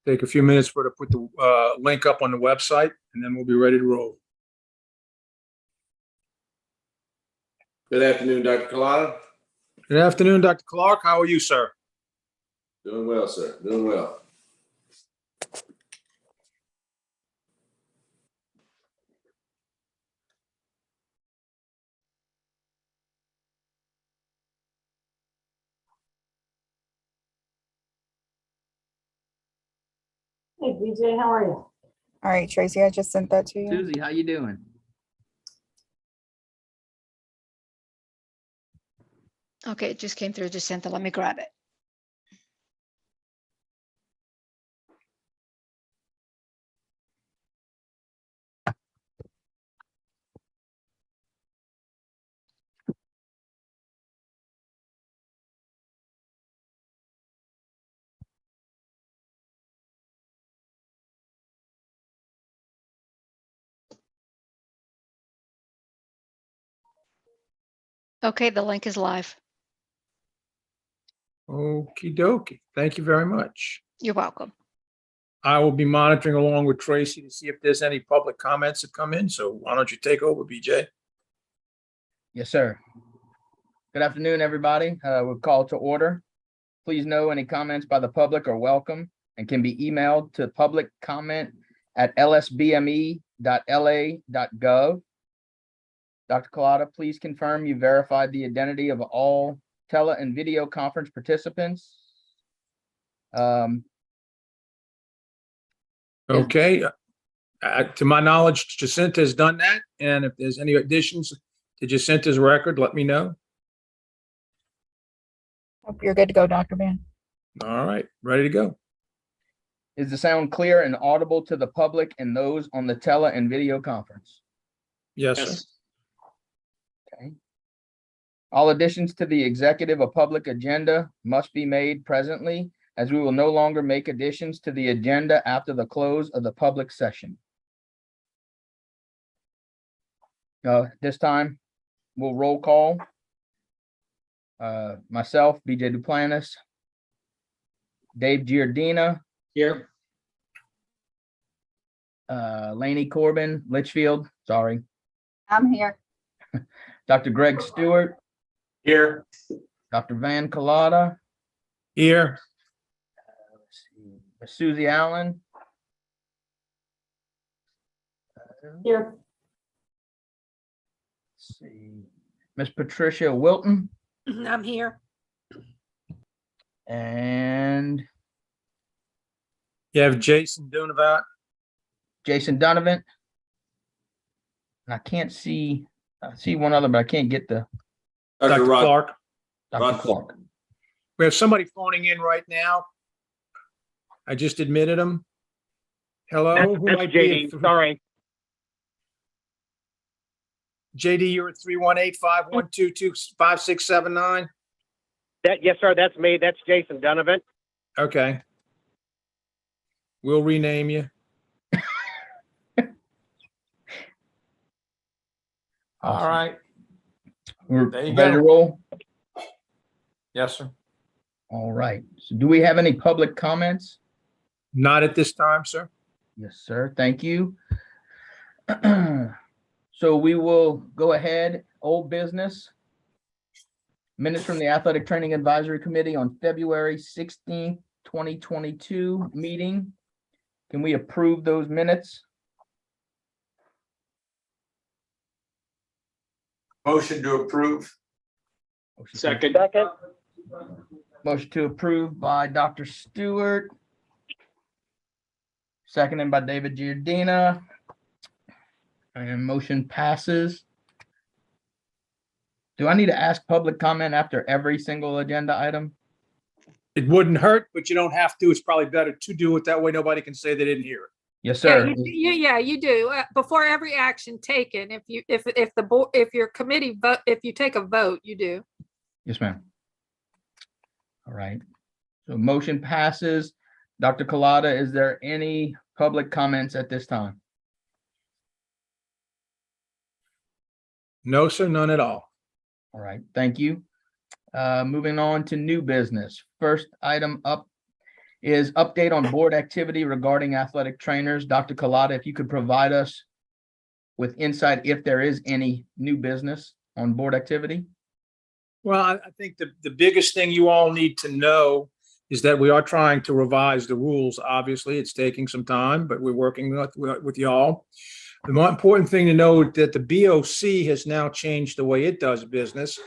Take a few minutes for to put the link up on the website, and then we'll be ready to roll. Good afternoon, Dr. Collada. Good afternoon, Dr. Clark. How are you, sir? Doing well, sir. Doing well. Hey, BJ, how are you? All right, Tracy, I just sent that to you. Susie, how you doing? Okay, it just came through, just sent it. Let me grab it. Okay, the link is live. Okie dokie. Thank you very much. You're welcome. I will be monitoring along with Tracy to see if there's any public comments that come in. So why don't you take over, BJ? Yes, sir. Good afternoon, everybody. We'll call to order. Please know any comments by the public are welcome and can be emailed to publiccomment@lsbme.la.gov. Dr. Collada, please confirm you verified the identity of all tele and video conference participants. Okay. To my knowledge, Jacinta has done that. And if there's any additions to Jacinta's record, let me know. Hope you're good to go, Dr. Van. All right, ready to go. Is the sound clear and audible to the public and those on the tele and video conference? Yes, sir. Okay. All additions to the executive or public agenda must be made presently, as we will no longer make additions to the agenda after the close of the public session. This time, we'll roll call. Myself, BJ Duplantis, Dave Giardina. Here. Laney Corbin, Litchfield, sorry. I'm here. Dr. Greg Stewart. Here. Dr. Van Collada. Here. Susie Allen. Here. Let's see. Miss Patricia Wilton I'm here. and You have Jason Dunavat. Jason Donovan. And I can't see, I see one other, but I can't get the Dr. Dr. Rod. Clark. Dr. Rod. Clark. We have somebody phoning in right now. I just admitted him. Hello? Who That's might be JD, at- sorry. JD, you're at 318-512-5679. Yes, sir, that's me. That's Jason Donovan. Okay. We'll rename you. All Awesome. right. We're There you ready to go. roll. Yes, sir. All right. So do we have any public comments? Not at this time, sir. Yes, sir. Thank you. So we will go ahead, old business. Minutes from the Athletic Training Advisory Committee on February 16th, 2022 meeting. Can we approve those minutes? Motion to approve. Second. Motion to approve by Dr. Stewart. Seconded by David Giardina. And motion passes. Do I need to ask public comment after every single agenda item? It wouldn't hurt, but you don't have to. It's probably better to do it that way. Nobody can say they didn't hear it. Yes, Yeah, sir. yeah, you do. Before every action taken, if the board, if your committee vote, if you take a vote, you do. Yes, ma'am. All right. So motion passes. Dr. Collada, is there any public comments at this time? No, sir, none at all. All right, thank you. Moving on to new business. First item up is update on board activity regarding athletic trainers. Dr. Kalata, if you could provide us with insight if there is any new business on board activity. Well, I think the biggest thing you all need to know is that we are trying to revise the rules. Obviously, it's taking some time, but we're working with y'all. The more important thing to know that the BOC has now changed the way it does business,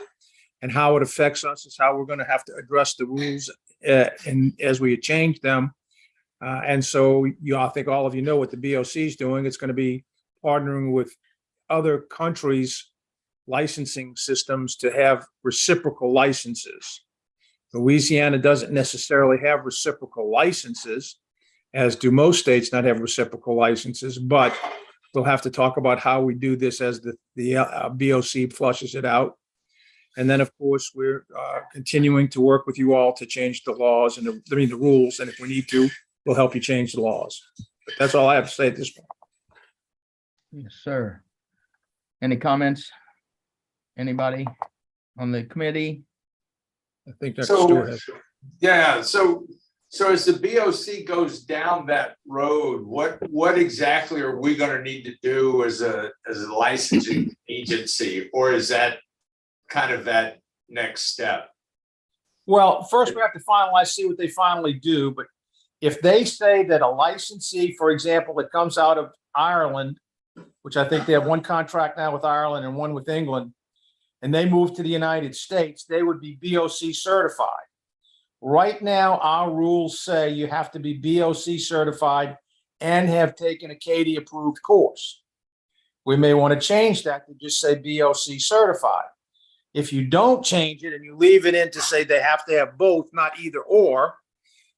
and how it affects us is how we're going to have to address the rules and as we change them. And so I think all of you know what the BOC is doing. It's going to be partnering with other countries' licensing systems to have reciprocal licenses. Louisiana doesn't necessarily have reciprocal licenses, as do most states not have reciprocal licenses, but we'll have to talk about how we do this as the BOC flushes it out. And then, of course, we're continuing to work with you all to change the laws and the rules. And if we need to, we'll help you change the laws. But that's all I have to say at this point. Yes, sir. Any comments? Anybody on the committee? I think Dr. So- Stewart has. Yeah, so as the BOC goes down that road, what exactly are we gonna need to do as a licensing agency? Or is that kind of that next step? Well, first we have to finalize, see what they finally do. But if they say that a licensee, for example, that comes out of Ireland, which I think they have one contract now with Ireland and one with England, and they move to the United States, they would be BOC certified. Right now, our rules say you have to be BOC certified and have taken a CATIE approved course. We may want to change that to just say BOC certified. If you don't change it and you leave it in to say they have to have both, not either or,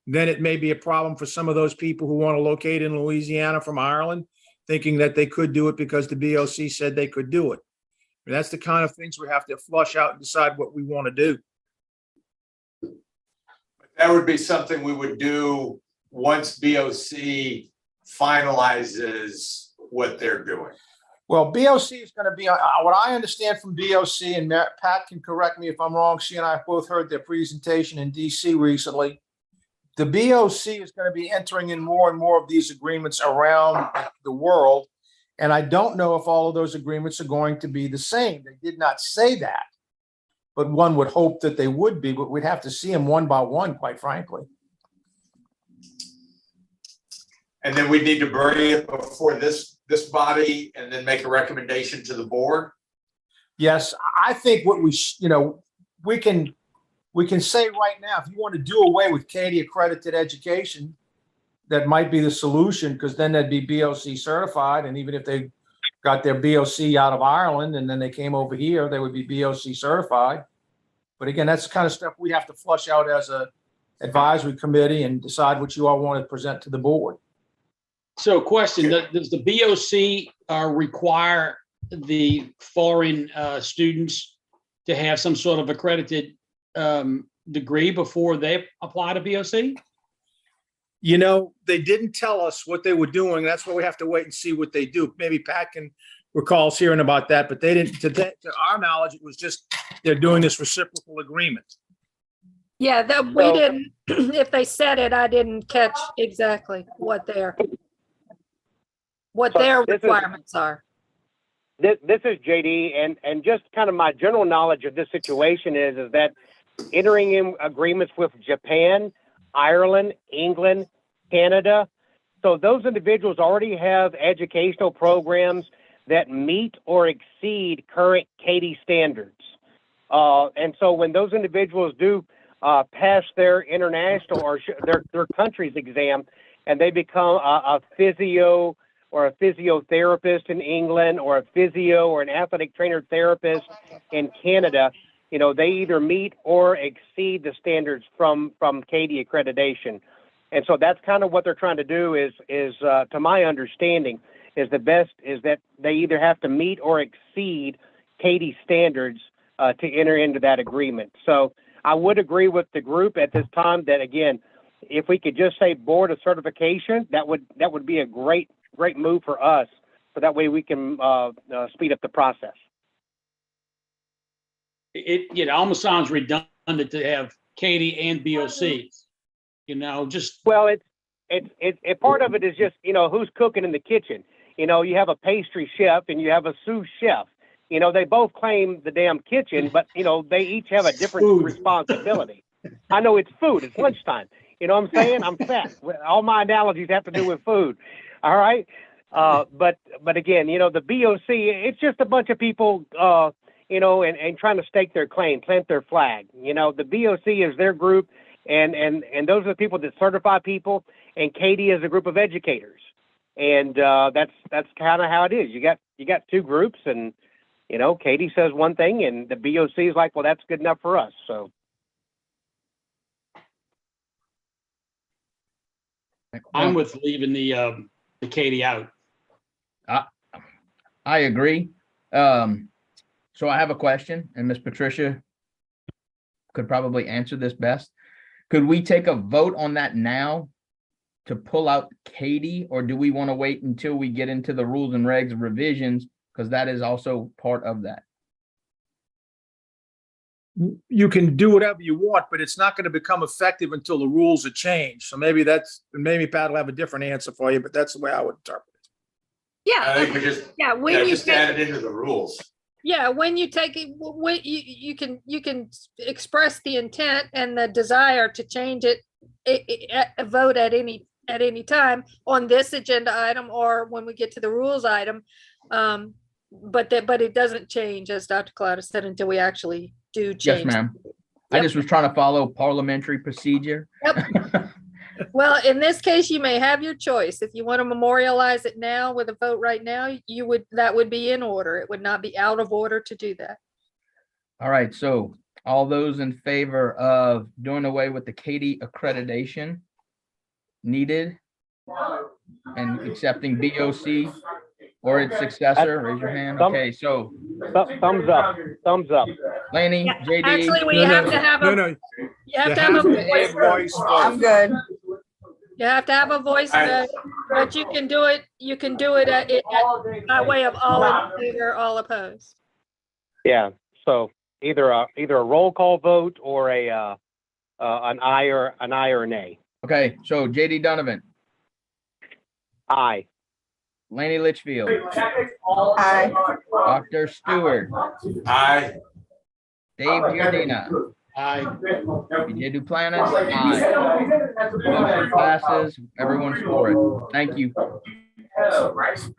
then it may be a problem for some of those people who want to locate in Louisiana from Ireland, thinking that they could do it because the BOC said they could do it. That's the kind of things we have to flush out and decide what we want to do. That would be something we would do once BOC finalizes what they're doing. Well, BOC is going to be, what I understand from BOC, and Pat can correct me if I'm wrong, she and I both heard their presentation in DC recently. The BOC is going to be entering in more and more of these agreements around the world. And I don't know if all of those agreements are going to be the same. They did not say that. But one would hope that they would be, but we'd have to see them one by one, quite frankly. And then we need to bring it before this body and then make a recommendation to the board. Yes, I think what we can say right now, if you want to do away with CATIE accredited education, that might be the solution, because then they'd be BOC certified. And even if they got their BOC out of Ireland and then they came over here, they would be BOC certified. But again, that's the kind of stuff we have to flush out as a advisory committee and decide what you all want to present to the board. So question, does the BOC require the foreign students to have some sort of accredited degree before they apply to BOC? They didn't tell us what they were doing. That's why we have to wait and see what they do. Maybe Pat can recalls hearing about that, but they didn't, to our knowledge, it was just, they're doing this reciprocal agreement. Yeah, we didn't, if they said it, I didn't catch exactly what their requirements are. This is JD, and just kind of my general knowledge of this situation is that entering in agreements with Japan, Ireland, England, Canada, so those individuals already have educational programs that meet or exceed current CATIE standards. And so when those individuals do pass their international or their country's exam, and they become a physio or a physiotherapist in England, or a physio or an athletic trainer therapist in Canada, they either meet or exceed the standards from CATIE accreditation. And so that's kind of what they're trying to do is to my understanding, is that they either have to meet or exceed CATIE standards to enter into that agreement. So I would agree with the group at this time that, again, if we could just say board of certification, that would be a great move for us. So that way we can speed up the process. It almost sounds redundant to have CATIE and BOC. just, Well, part of it is just, who's cooking in the kitchen. You have a pastry chef and you have a sous chef. They both claim the damn kitchen, but, they each have a different Food. responsibility. I know it's food. It's lunchtime. You know what I'm saying? I'm fat. All my analogies have to do with food. All right. But again, the BOC, it's just a bunch of people, and trying to stake their claim, plant their flag. The BOC is their group, and those are the people that certify people, and Katie is a group of educators. And that's kind of how it is. You got two groups, and Katie says one thing, and the BOC is like, well, that's good enough for us. So. I'm with leaving the Katie out. I agree. So I have a question, and Miss Patricia could probably answer this best. Could we take a vote on that now to pull out Katie, or do we want to wait until we get into the rules and regs revisions? Because that is also part of that. You can do whatever you want, but it's not going to become effective until the rules are changed. So maybe Pat will have a different answer for you, but that's the way I would interpret it. I think we just, Yeah, when you just take, add it into the rules. yeah, when you take it, when you can express the intent and the desire to change it, vote at any time on this agenda item or when we get to the rules item. But it doesn't change, as Dr. Cloud said, until we actually do change. Yes, ma'am. I Yep. just was trying to follow parliamentary procedure. Yep. Well, in this case, you may have your choice. If you want to memorialize it now with a vote right now, that would be in order. It would not be out of order to do that. All right, so all those in favor of doing away with the Katie accreditation needed and accepting BOC or its successor, raise your hand. Okay, so Thumbs up. Thumbs up. Laney, Yeah, JD. actually, we No, have no, to have No, a, no. you have to have a voice. voice I'm vote. good. You have to have a voice, but you can do it by way of all in favor, all opposed. Yeah. So either a roll call vote or an aye or a nay. Okay, so JD Donovan, Aye. Laney Litchfield, Aye. Dr. Stewart, Aye. Dave Giardina, I, BJ Duplantis, aye. Motion passes, everyone's for it. Thank you. Dr.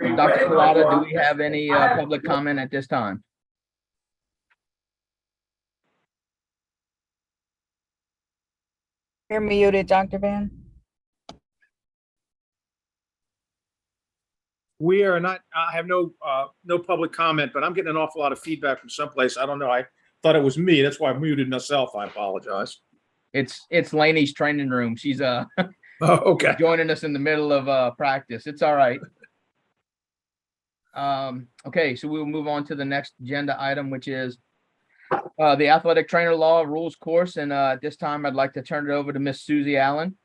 Collada, do we have any public comment at this time? You're muted, Dr. Van. We are not, I have no public comment, but I'm getting an awful lot of feedback from someplace. I don't know. I thought it was me. That's why I muted myself. I apologize. It's Laney's training room. She's Oh, okay. joining us in the middle of practice. It's all right. Okay, so we will move on to the next agenda item, which is the athletic trainer law rules course. And at this time, I'd like to turn it over to Miss Susie Allen.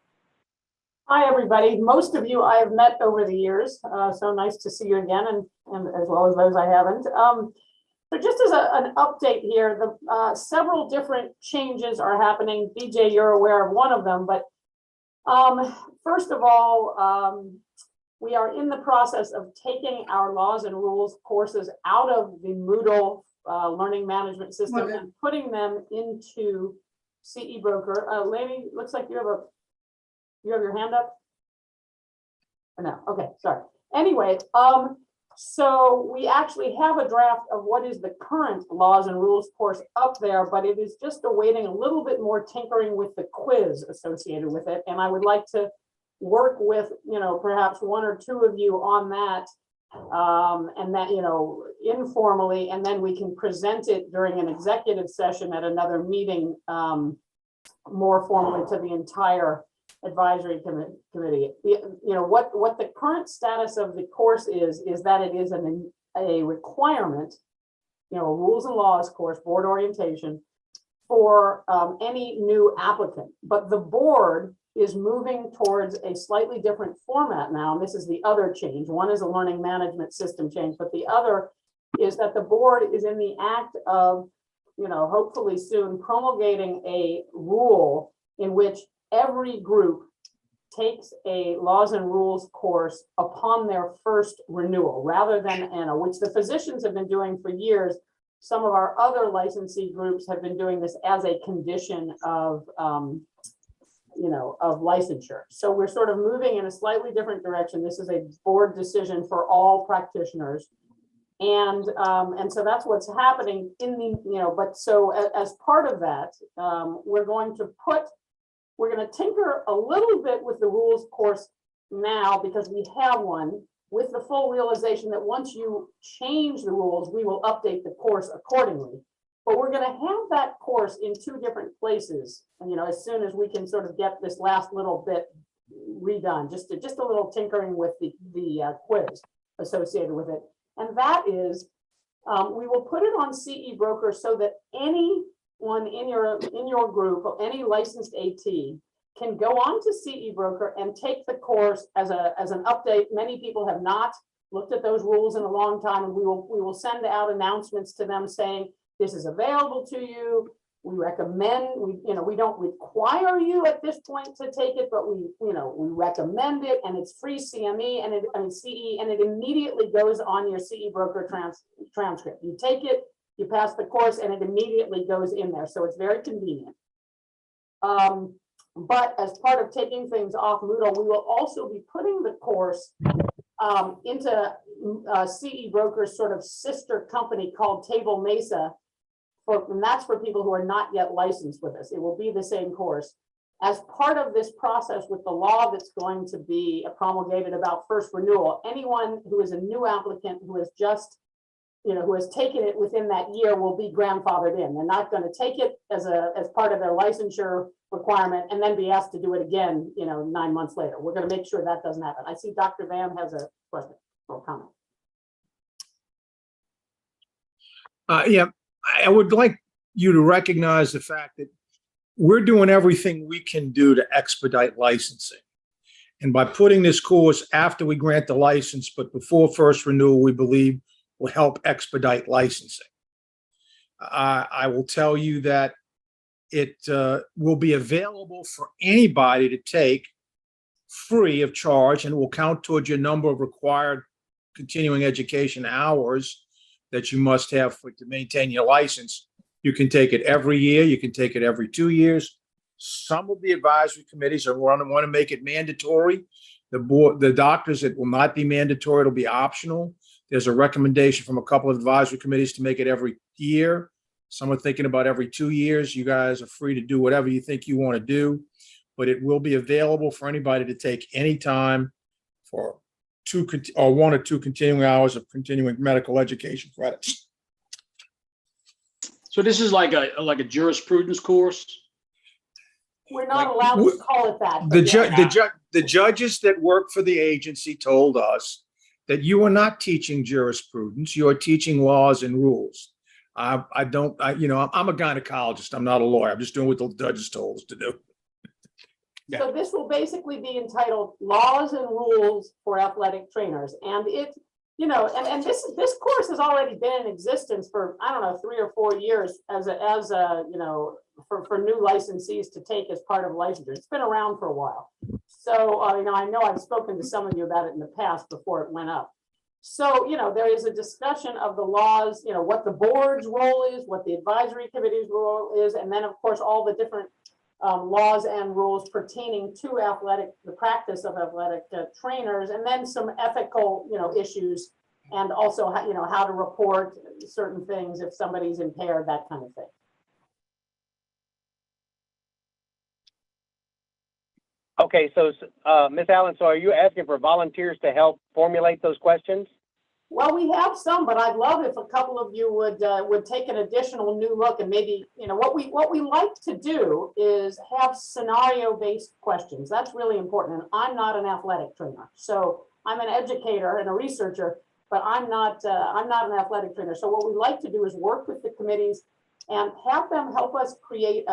Hi, everybody. Most of you I have met over the years, so nice to see you again, and as well as those I haven't. So just as an update here, several different changes are happening. BJ, you're aware of one of them, but first of all, we are in the process of taking our laws and rules courses out of the Moodle learning management system and putting them into CE Broker. Laney, looks like you have your hand up? Or no? Okay, sorry. Anyway, so we actually have a draft of what is the current laws and rules course up there, but it is just awaiting a little bit more tinkering with the quiz associated with it. And I would like to work with, perhaps one or two of you on that, and that, informally, and then we can present it during an executive session at another meeting, more formally to the entire advisory committee. What the current status of the course is that it is a requirement, rules and laws course, board orientation for any new applicant. But the board is moving towards a slightly different format now. And this is the other change. One is a learning management system change, but the other is that the board is in the act of, hopefully soon promulgating a rule in which every group takes a laws and rules course upon their first renewal, rather than, which the physicians have been doing for years. Some of our other licensee groups have been doing this as a condition of, of licensure. So we're sort of moving in a slightly different direction. This is a board decision for all practitioners. And so that's what's happening in the, but so as part of that, we're going to tinker a little bit with the rules course now, because we have one, with the full realization that once you change the rules, we will update the course accordingly. But we're going to have that course in 2 different places, and as soon as we can sort of get this last little bit redone, just a little tinkering with the quiz associated with it. And that is, we will put it on CE Broker so that anyone in your group, or any licensed AT, can go on to CE Broker and take the course as an update. Many people have not looked at those rules in a long time, and we will send out announcements to them saying, this is available to you. We recommend, we don't require you at this point to take it, but we recommend it, and it's free CME and CE, and it immediately goes on your CE Broker transcript. You take it, you pass the course, and it immediately goes in there. So it's very convenient. But as part of taking things off Moodle, we will also be putting the course into CE Broker's sort of sister company called Table Mesa, and that's for people who are not yet licensed with us. It will be the same course. As part of this process with the law that's going to be promulgated about first renewal, anyone who is a new applicant who has just, who has taken it within that year will be grandfathered in. They're not going to take it as part of their licensure requirement and then be asked to do it again, 9 months later. We're going to make sure that doesn't happen. I see Dr. Van has a question or comment. Yeah, I would like you to recognize the fact that we're doing everything we can do to expedite licensing. And by putting this course after we grant the license, but before first renewal, we believe will help expedite licensing. I will tell you that it will be available for anybody to take free of charge, and will count towards your number of required continuing education hours that you must have to maintain your license. You can take it every year. You can take it every 2 years. Some of the advisory committees want to make it mandatory. The doctors, it will not be mandatory. It'll be optional. There's a recommendation from a couple of advisory committees to make it every year. Some are thinking about every 2 years. You guys are free to do whatever you think you want to do, but it will be available for anybody to take anytime for 1 or 2 continuing hours of continuing medical education credits. So this is like a jurisprudence course? We're not allowed to call it that. The judges that work for the agency told us that you are not teaching jurisprudence, you are teaching laws and rules. I'm a gynecologist. I'm not a lawyer. I'm just doing what the judges told us to do. Yeah. So this will basically be entitled Laws and Rules for Athletic Trainers. And it, and this course has already been in existence for, 3 or 4 years for new licensees to take as part of licensure. It's been around for a while. So, I know I've spoken to some of you about it in the past before it went up. So, there is a discussion of the laws, what the board's role is, what the advisory committee's role is, and then, of course, all the different laws and rules pertaining to the practice of athletic trainers, and then some ethical, issues, and also, how to report certain things if somebody's impaired, that kind of thing. Okay, so Ms. Allen, so are you asking for volunteers to help formulate those questions? Well, we have some, but I'd love if a couple of you would take an additional new look, and maybe, what we like to do is have scenario-based questions. That's really important. And I'm not an athletic trainer, so I'm an educator and a researcher, but I'm not an athletic trainer. So what we like to do is work with the committees and have them help us create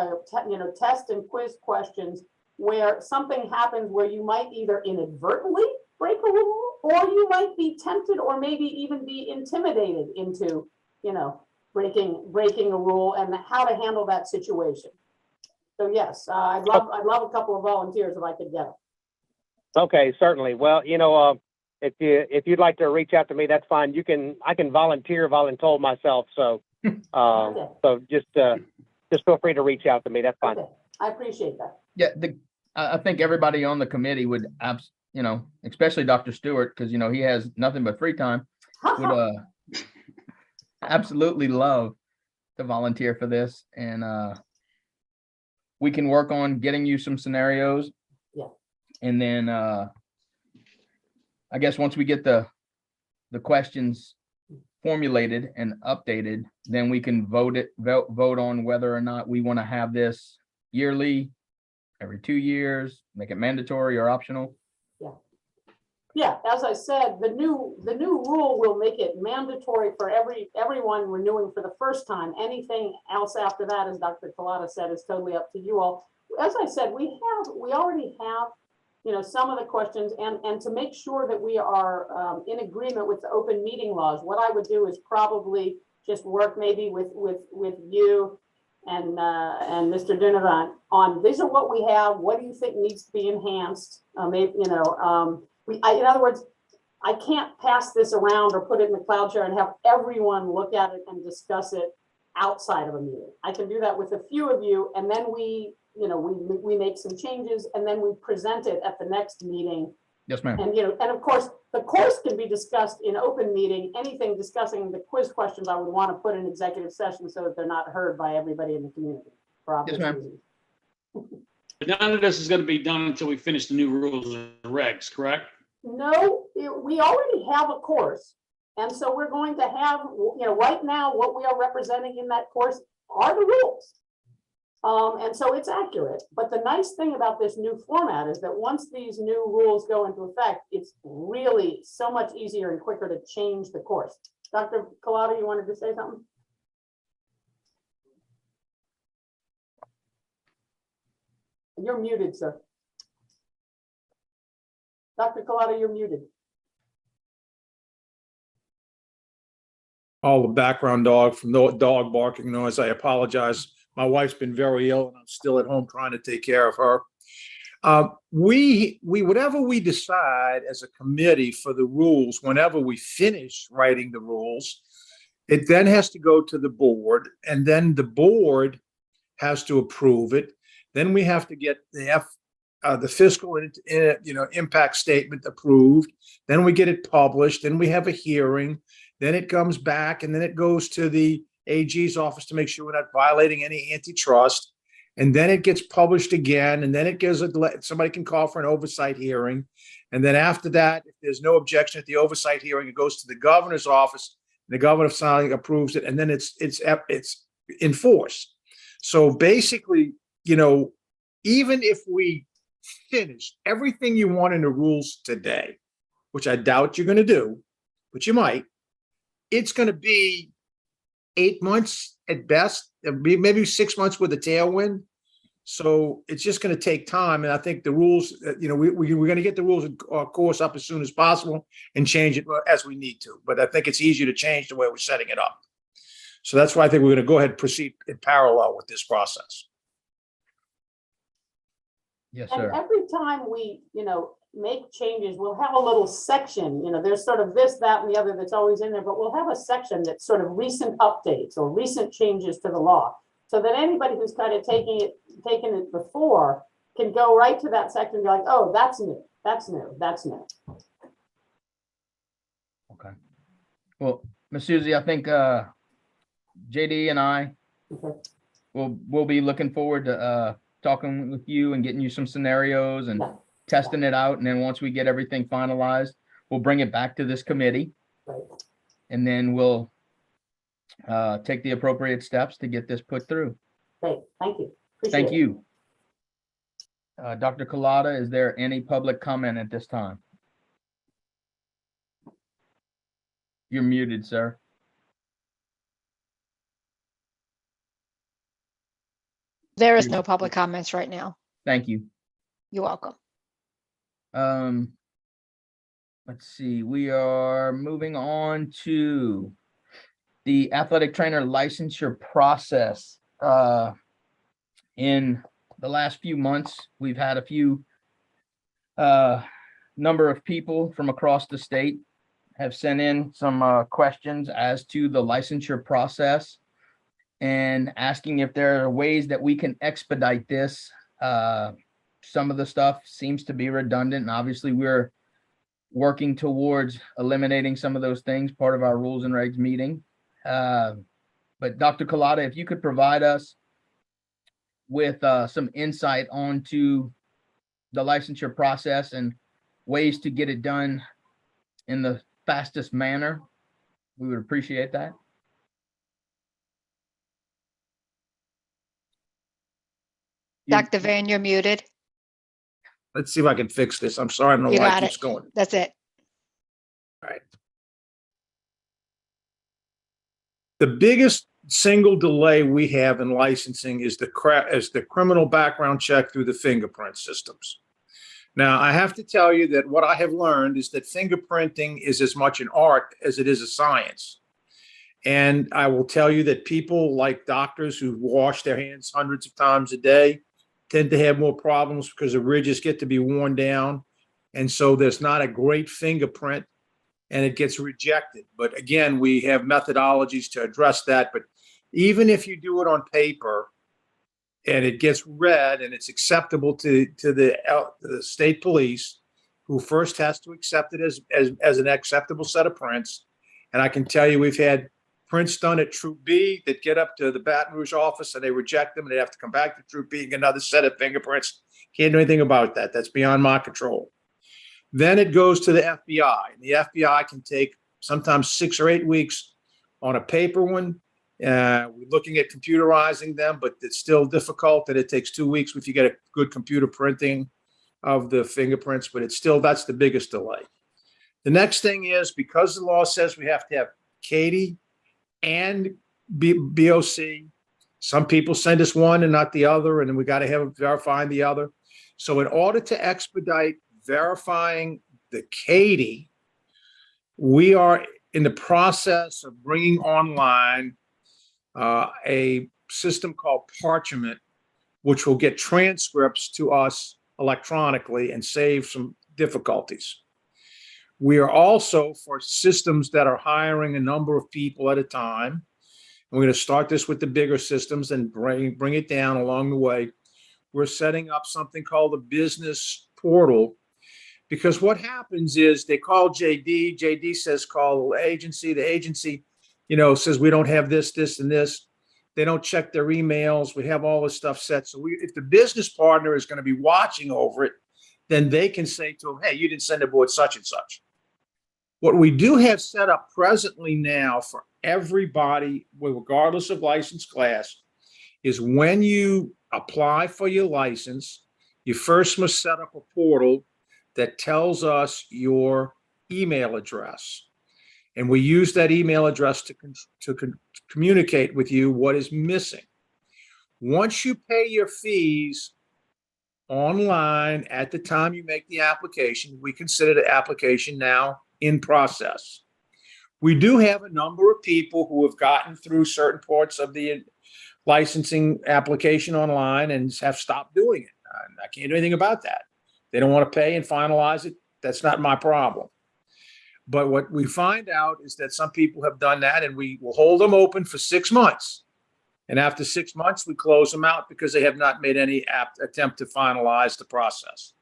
test and quiz questions where something happens where you might either inadvertently break a rule, or you might be tempted, or maybe even be intimidated into, breaking a rule, and how to handle that situation. So yes, I'd love a couple of volunteers if I could get them. Okay, certainly. Well, if you'd like to reach out to me, that's fine. I can volunteer myself. So, so just feel free to reach out to me. That's fine. Okay, I appreciate that. Yeah, I think everybody on the committee would, especially Dr. Stewart, because, he has nothing but free time, would absolutely love to volunteer for this. And we can work on getting you some scenarios. Yeah. And then I guess once we get the questions formulated and updated, then we can vote on whether or not we want to have this yearly, every 2 years, make it mandatory or optional. Yeah, as I said, the new rule will make it mandatory for everyone renewing for the first time. Anything else after that, as Dr. Collada said, is totally up to you all. As I said, we already have, some of the questions, and to make sure that we are in agreement with the open meeting laws, what I would do is probably just work maybe with you and Mr. Donovan on, these are what we have. What do you think needs to be enhanced? Maybe, in other words, I can't pass this around or put it in the cloud share and have everyone look at it and discuss it outside of a meeting. I can do that with a few of you, and then we make some changes, and then we present it at the next meeting. Yes, ma'am. And and of course, the course can be discussed in open meeting. Anything discussing the quiz questions, I would want to put in executive session so that they're not heard by everybody in the community. For obvious Yes, ma'am. reasons. But none of this is going to be done until we finish the new rules and regs, correct? No, we already have a course. And so we're going to have, right now, what we are representing in that course are the rules. And so it's accurate. But the nice thing about this new format is that once these new rules go into effect, it's really so much easier and quicker to change the course. Dr. Collada, you wanted to say something? You're muted, sir. Dr. Collada, you're muted. All the background dog barking noise. I apologize. My wife's been very ill and I'm still at home trying to take care of her. We whatever we decide as a committee for the rules, whenever we finish writing the rules, it then has to go to the board, and then the board has to approve it. Then we have to get the fiscal impact statement approved. Then we get it published. Then we have a hearing. Then it comes back, and then it goes to the AG's office to make sure we're not violating any antitrust. And then it gets published again, and then it gives somebody can call for an oversight hearing. And then after that, if there's no objection at the oversight hearing, it goes to the governor's office. The governor finally approves it, and then it's enforced. So basically, even if we finish everything you want in the rules today, which I doubt you're going to do, but you might, it's going to be 8 months at best, maybe 6 months with a tailwind. So it's just going to take time. And I think the rules, we're going to get the rules of course up as soon as possible and change it as we need to. But I think it's easier to change the way we're setting it up. So that's why I think we're going to go ahead and proceed in parallel with this process. Yes, And sir. every time we, make changes, we'll have a little section, there's sort of this, that, and the other that's always in there, but we'll have a section that's sort of recent updates or recent changes to the law. So that anybody who's kind of taken it before can go right to that section and be like, oh, that's new, that's new, that's new. Okay. Well, Ms. Susie, I think JD and I Okay. will be looking forward to talking with you and getting you some scenarios and Yeah. testing it out. And then once we get everything finalized, we'll bring it back to this committee. Right. And then we'll take the appropriate steps to get this put through. Great, thank you. Appreciate Thank it. you. Dr. Collada, is there any public comment at this time? You're muted, sir. There is no public comments right now. Thank you. You're welcome. Let's see, we are moving on to the athletic trainer licensure process. In the last few months, we've had a few number of people from across the state have sent in some questions as to the licensure process and asking if there are ways that we can expedite this. Some of the stuff seems to be redundant, and obviously we're working towards eliminating some of those things, part of our rules and regs meeting. But Dr. Collada, if you could provide us with some insight onto the licensure process and ways to get it done in the fastest manner, we would appreciate that. You- Dr. Van, you're muted. Let's see if I can fix this. I'm sorry, I don't know You why got it keeps it. going. That's it. The biggest single delay we have in licensing is the criminal background check through the fingerprint systems. Now, I have to tell you that what I have learned is that fingerprinting is as much an art as it is a science. And I will tell you that people like doctors who wash their hands hundreds of times a day tend to have more problems because the ridges get to be worn down. And so there's not a great fingerprint and it gets rejected. But again, we have methodologies to address that. But even if you do it on paper and it gets read and it's acceptable to the state police, who first has to accept it as an acceptable set of prints. And I can tell you, we've had prints done at Troop B that get up to the Baton Rouge office and they reject them and they have to come back to Troop B and get another set of fingerprints. Can't do anything about that. That's beyond my control. Then it goes to the FBI. And the FBI can take sometimes 6 or 8 weeks on a paper one. We're looking at computerizing them, but it's still difficult, and it takes 2 weeks if you get a good computer printing of the fingerprints, but it's still, that's the biggest delay. The next thing is, because the law says we have to have CATIE and BOC, some people send us one and not the other, and then we got to have it verifying the other. So in order to expedite verifying the CATIE, we are in the process of bringing online a system called Parchment, which will get transcripts to us electronically and save some difficulties. We are also, for systems that are hiring a number of people at a time, we're going to start this with the bigger systems and bring it down along the way. We're setting up something called the business portal, because what happens is they call JD. JD says call the agency. The agency, says we don't have this, this, and this. They don't check their emails. We have all this stuff set. So if the business partner is going to be watching over it, then they can say to them, hey, you didn't send aboard such and such. What we do have set up presently now for everybody, regardless of license class, is when you apply for your license, you first must set up a portal that tells us your email address. And we use that email address to communicate with you what is missing. Once you pay your fees online at the time you make the application, we consider the application now in process. We do have a number of people who have gotten through certain parts of the licensing application online and have stopped doing it. I can't do anything about that. They don't want to pay and finalize it. That's not my problem. But what we find out is that some people have done that, and we will hold them open for 6 months. And after 6 months, we close them out because they have not made any attempt to finalize the process.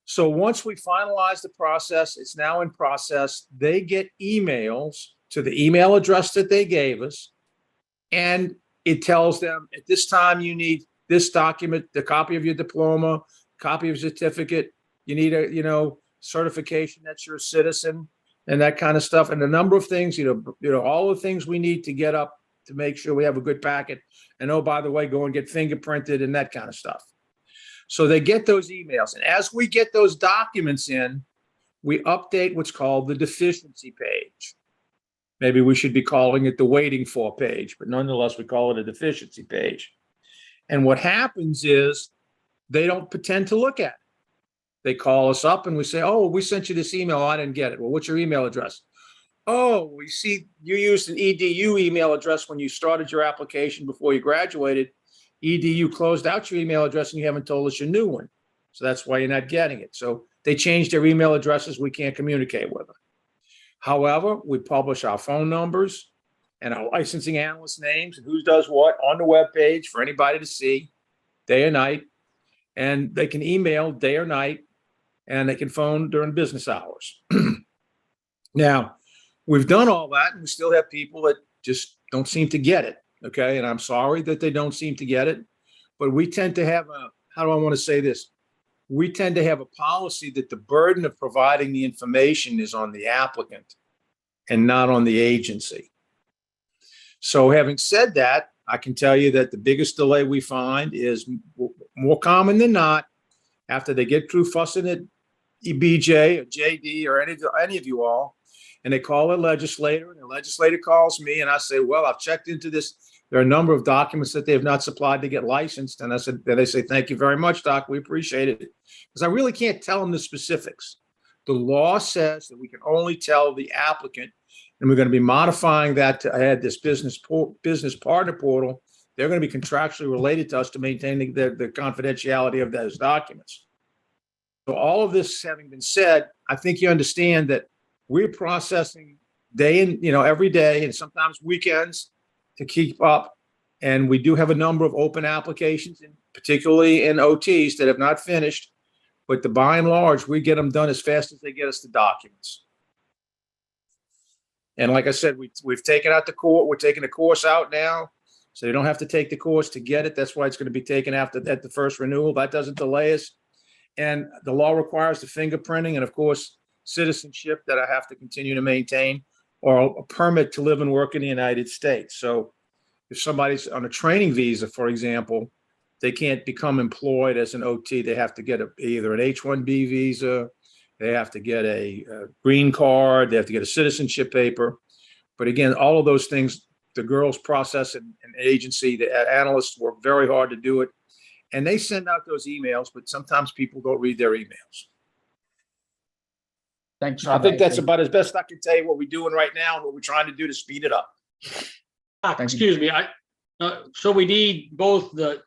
So once we finalize the process, it's now in process. They get emails to the email address that they gave us, and it tells them at this time you need this document, the copy of your diploma, copy of your certificate. You need a certification that you're a citizen and that kind of stuff, and a number of things. All the things we need to get up to make sure we have a good packet. And oh, by the way, go and get fingerprinted and that kind of stuff. So they get those emails, and as we get those documents in, we update what's called the deficiency page. Maybe we should be calling it the waiting for page, but nonetheless, we call it a deficiency page. And what happens is they don't pretend to look at it. They call us up and we say, oh, we sent you this email. I didn't get it. Well, what's your email address? Oh, we see you used an EDU email address when you started your application before you graduated. EDU closed out your email address and you haven't told us your new one. So that's why you're not getting it. So they changed their email addresses. We can't communicate with them. However, we publish our phone numbers and our licensing analyst names and who does what on the webpage for anybody to see day or night. And they can email day or night and they can phone during business hours. Now, we've done all that and we still have people that just don't seem to get it. Okay. And I'm sorry that they don't seem to get it, but we tend to have a, how do I want to say this? We tend to have a policy that the burden of providing the information is on the applicant and not on the agency. So having said that, I can tell you that the biggest delay we find is more common than not, after they get through fussing at EBJ or JD or any of you all, and they call a legislator and the legislator calls me and I say, well, I've checked into this. There are a number of documents that they have not supplied to get licensed. And I said, then they say, thank you very much, Doc. We appreciate it. Because I really can't tell them the specifics. The law says that we can only tell the applicant, and we're going to be modifying that to add this business partner portal. They're going to be contractually related to us to maintain the confidentiality of those documents. So all of this having been said, I think you understand that we're processing every day and sometimes weekends to keep up. And we do have a number of open applications, and particularly in OTs that have not finished. But by and large, we get them done as fast as they get us the documents. And like I said, we've taken out the course. We're taking the course out now, so you don't have to take the course to get it. That's why it's going to be taken at the first renewal. That doesn't delay us. And the law requires the fingerprinting and, of course, citizenship that I have to continue to maintain, or a permit to live and work in the United States. So if somebody's on a training visa, for example, they can't become employed as an OT. They have to get either an H-1B visa, they have to get a green card, they have to get a citizenship paper. But again, all of those things, the girls process an agency, the analysts work very hard to do it. And they send out those emails, but sometimes people don't read their emails. Thank you. So I think that's about as best I can tell you what we're doing right now and what we're trying to do to speed it up. Excuse me, so we need both the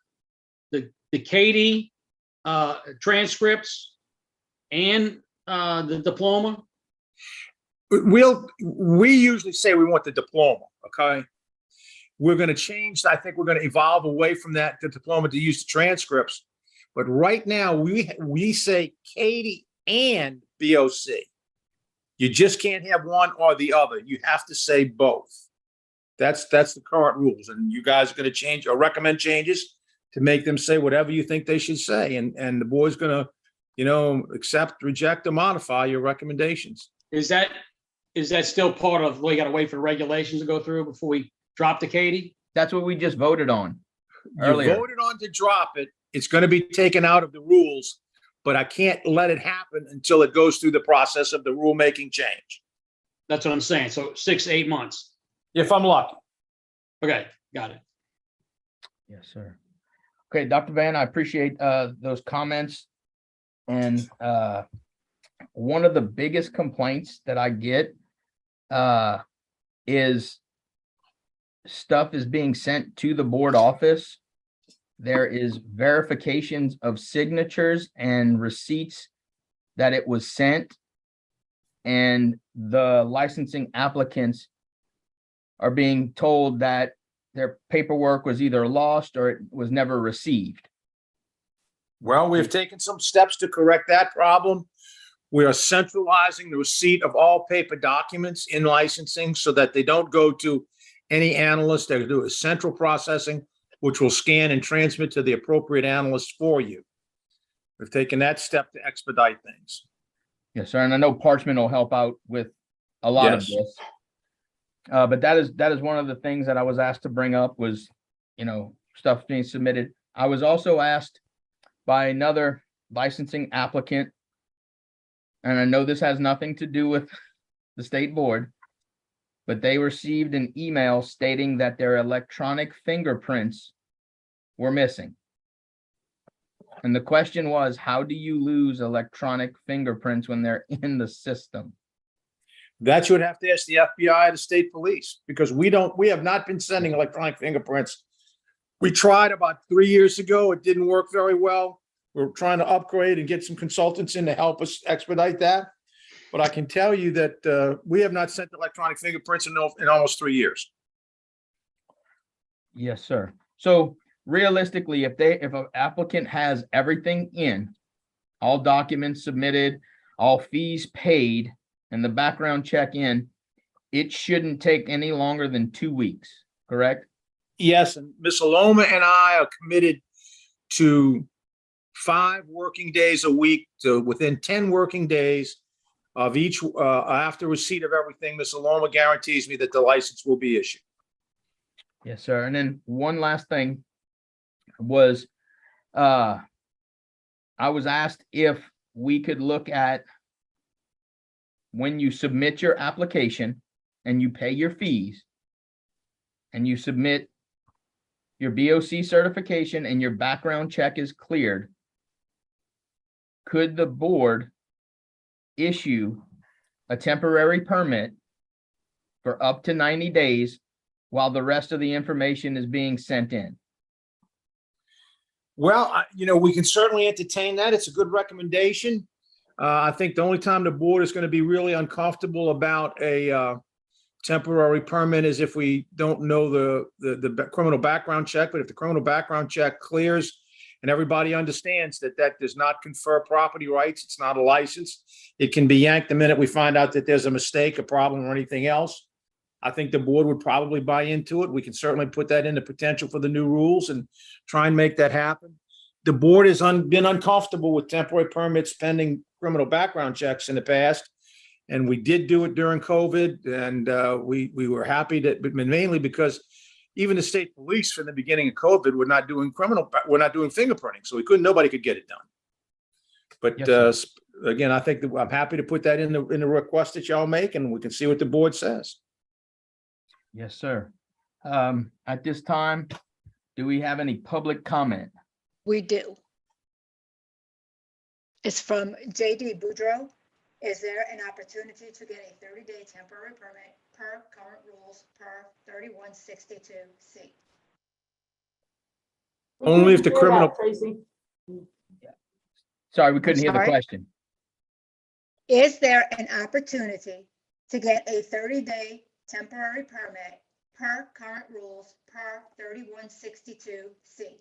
Katie transcripts and the diploma? We usually say we want the diploma, okay? We're going to change, I think we're going to evolve away from that, the diploma, to use the transcripts. But right now, we say Katie and BOC. You just can't have one or the other. You have to say both. That's the current rules, and you guys are going to change or recommend changes to make them say whatever you think they should say, and the board's going to, accept, reject, or modify your recommendations. Is that still part of, we got to wait for the regulations to go through before we drop the Katie? That's what we just voted on You earlier. voted on to drop it. It's going to be taken out of the rules, but I can't let it happen until it goes through the process of the rulemaking change. That's what I'm saying. So 6 to 8 months. If I'm lucky. Okay, got it. Yes, sir. Okay, Dr. Van, I appreciate those comments. And one of the biggest complaints that I get is stuff is being sent to the board office. There is verifications of signatures and receipts that it was sent, and the licensing applicants are being told that their paperwork was either lost or it was never received. Well, we've taken some steps to correct that problem. We are centralizing the receipt of all paper documents in licensing so that they don't go to any analyst. They do a central processing, which will scan and transmit to the appropriate analyst for you. We've taken that step to expedite things. Yes, sir. And I know Parchment will help out with a lot of Yes. this. But that is one of the things that I was asked to bring up was, stuff being submitted. I was also asked by another licensing applicant, and I know this has nothing to do with the state board, but they received an email stating that their electronic fingerprints were missing. And the question was, how do you lose electronic fingerprints when they're in the system? That you would have to ask the FBI or the state police, because we have not been sending electronic fingerprints We tried about 3 years ago. It didn't work very well. We're trying to upgrade and get some consultants in to help us expedite that. But I can tell you that we have not sent electronic fingerprints in almost 3 years. Yes, sir. So realistically, if an applicant has everything in, all documents submitted, all fees paid, and the background check in, it shouldn't take any longer than 2 weeks, correct? Yes, and Ms. Aloma and I are committed to 5 working days a week, to within 10 working days of each, after receipt of everything, Ms. Aloma guarantees me that the license will be issued. Yes, sir. And then one last thing was, I was asked if we could look at when you submit your application and you pay your fees and you submit your BOC certification and your background check is cleared, could the board issue a temporary permit for up to 90 days while the rest of the information is being sent in? Well, we can certainly entertain that. It's a good recommendation. I think the only time the board is going to be really uncomfortable about a temporary permit is if we don't know the criminal background check. But if the criminal background check clears and everybody understands that that does not confer property rights, it's not a license, it can be yanked the minute we find out that there's a mistake, a problem, or anything else. I think the board would probably buy into it. We can certainly put that into potential for the new rules and try and make that happen. The board has been uncomfortable with temporary permits pending criminal background checks in the past. And we did do it during COVID, and we were happy that, but mainly because even the state police from the beginning of COVID were not doing fingerprinting, so nobody could get it done. But Yes, again, I think that I'm happy to put that in the request that y'all make, and we can see what the board says. Yes, sir. At this time, do we have any public comment? We do. It's from JD Boudreau. Is there an opportunity to get a 30-day temporary permit per current rules per 3162C? Only if the We didn't hear criminal- that, Tracy. Sorry, we couldn't hear the sorry? question. Is there an opportunity to get a 30-day temporary permit per current rules per 3162C?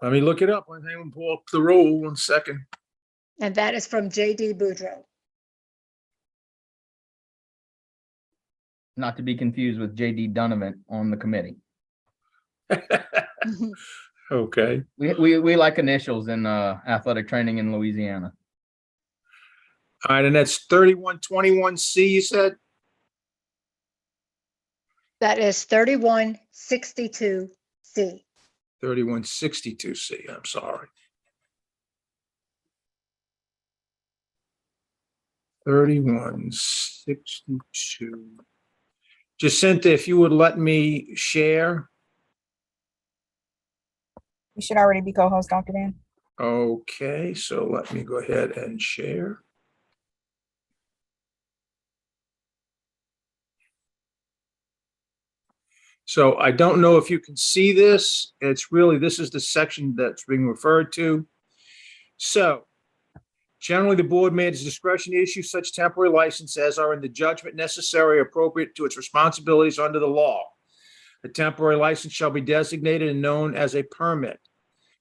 Let me look it up. Let me pull up the rule 1 second. And that is from JD Boudreau. Not to be confused with JD Donovan on the committee. Okay. We like initials in athletic training in Louisiana. All right, and that's 3121C, you said? That is 3162C. 3162C, I'm sorry. 3162. Jacinta, if you would let me share. You should already be co-host, Dr. Van. Okay, so let me go ahead and share. So I don't know if you can see this. This is the section that's being referred to. So generally, the board may at its discretion issue such temporary license as are in the judgment necessary or appropriate to its responsibilities under the law. A temporary license shall be designated and known as a permit.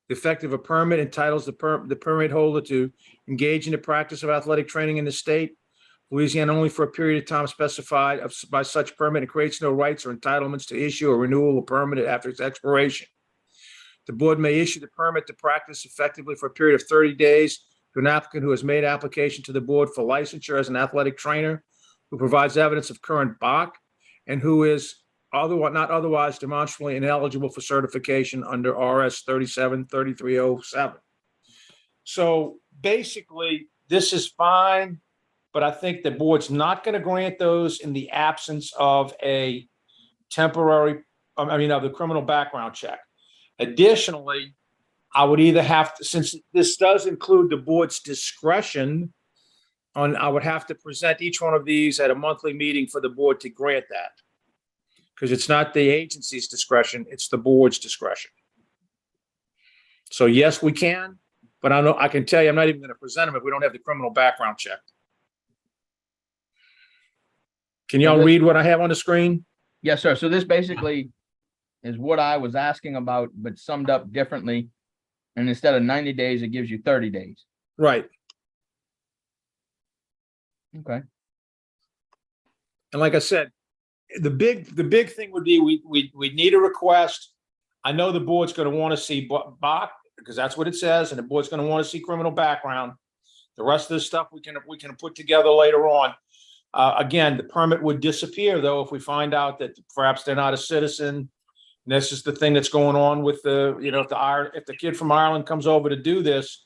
The effect of a permit entitles the permit holder to engage in the practice of athletic training in the state, Louisiana, only for a period of time specified by such permit, and creates no rights or entitlements to issue a renewal of permit after its expiration. The board may issue the permit to practice effectively for a period of 30 days to an applicant who has made application to the board for licensure as an athletic trainer, who provides evidence of current BOC, and who is not otherwise demonstrably ineligible for certification under RS 373307. So basically, this is fine, but I think the board's not going to grant those in the absence of a temporary, of the criminal background check. Additionally, I would either have to, since this does include the board's discretion I would have to present each one of these at a monthly meeting for the board to grant that. Because it's not the agency's discretion, it's the board's discretion. So yes, we can, but I can tell you, I'm not even going to present them if we don't have the criminal background check. Can y'all read what I have on the screen? Yes, sir. So this basically is what I was asking about, but summed up differently. And instead of 90 days, it gives you 30 days. Right. Okay. And like I said, the big thing would be we need a request. I know the board's going to want to see Bach because that's what it says, and the board's going to want to see criminal background. The rest of the stuff we can put together later on. Again, the permit would disappear though if we find out that perhaps they're not a citizen. And this is the thing that's going on with if the kid from Ireland comes over to do this,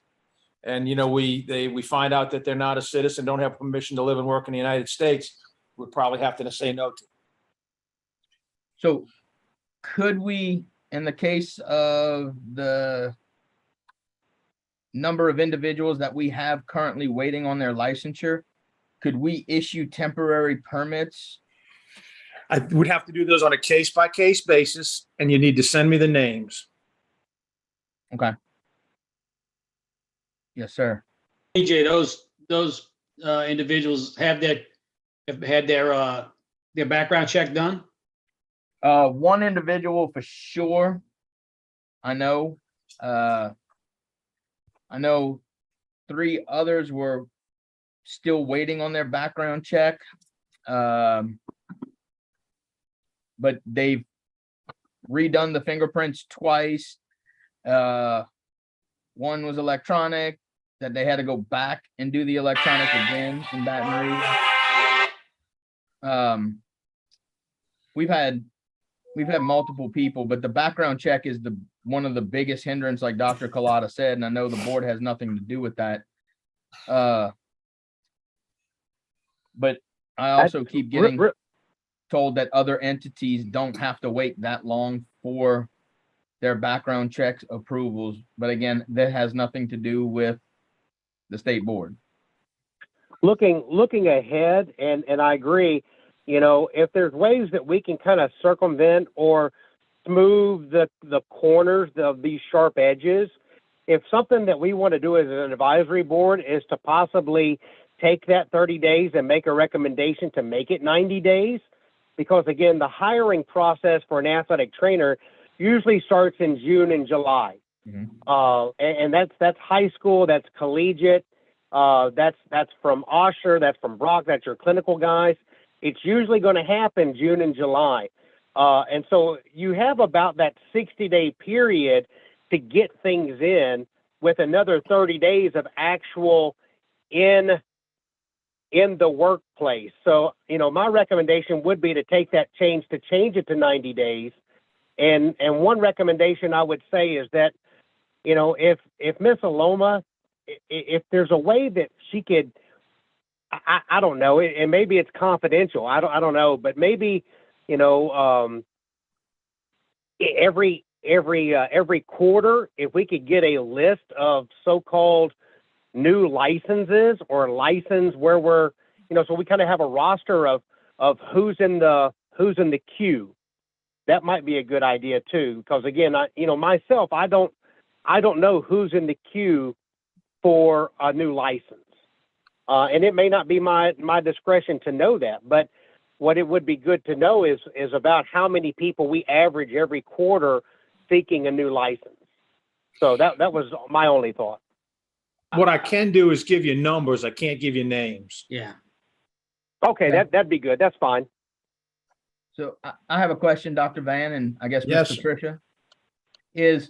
and we find out that they're not a citizen, don't have permission to live and work in the United States, we'd probably have to say no to. So could we, in the case of the number of individuals that we have currently waiting on their licensure, could we issue temporary permits? I would have to do those on a case-by-case basis, and you need to send me the names. Okay. Yes, sir. AJ, those individuals have had their background check done? One individual for sure. I know 3 others were still waiting on their background check. But they've redone the fingerprints twice. One was electronic, that they had to go back and do the electronic again in Baton Rouge. We've had multiple people, but the background check is one of the biggest hindrance, like Dr. Collada said, and I know the board has nothing to do with that. But I also keep getting told that other entities don't have to wait that long for their background checks approvals. But again, that has nothing to do with the state board. Looking ahead, and I agree, if there's ways that we can kind of circumvent or smooth the corners of these sharp edges, if something that we want to do as an advisory board is to possibly take that 30 days and make a recommendation to make it 90 days, because again, the hiring process for an athletic trainer usually starts in June and July. Mm-hmm. And that's high school, that's collegiate, that's from Osher, that's from Brock, that's your clinical guys. It's usually going to happen June and July. And so you have about that 60-day period to get things in, with another 30 days of actual in the workplace. So, my recommendation would be to take that change it to 90 days. And one recommendation I would say is that, if Miss Aloma, if there's a way that she could, I don't know, and maybe it's confidential, I don't know, but maybe, every quarter, if we could get a list of so-called new licenses, or license where we're, so we kind of have a roster of who's in the queue. That might be a good idea too, because again, myself, I don't know who's in the queue for a new license. And it may not be my discretion to know that, but what it would be good to know is about how many people we average every quarter seeking a new license. So that was my only thought. What I can do is give you numbers. I can't give you names. Yeah. Okay, Yeah. that'd be good. That's fine. So I have a question, Dr. Van, and I guess Yes. Ms. Patricia, is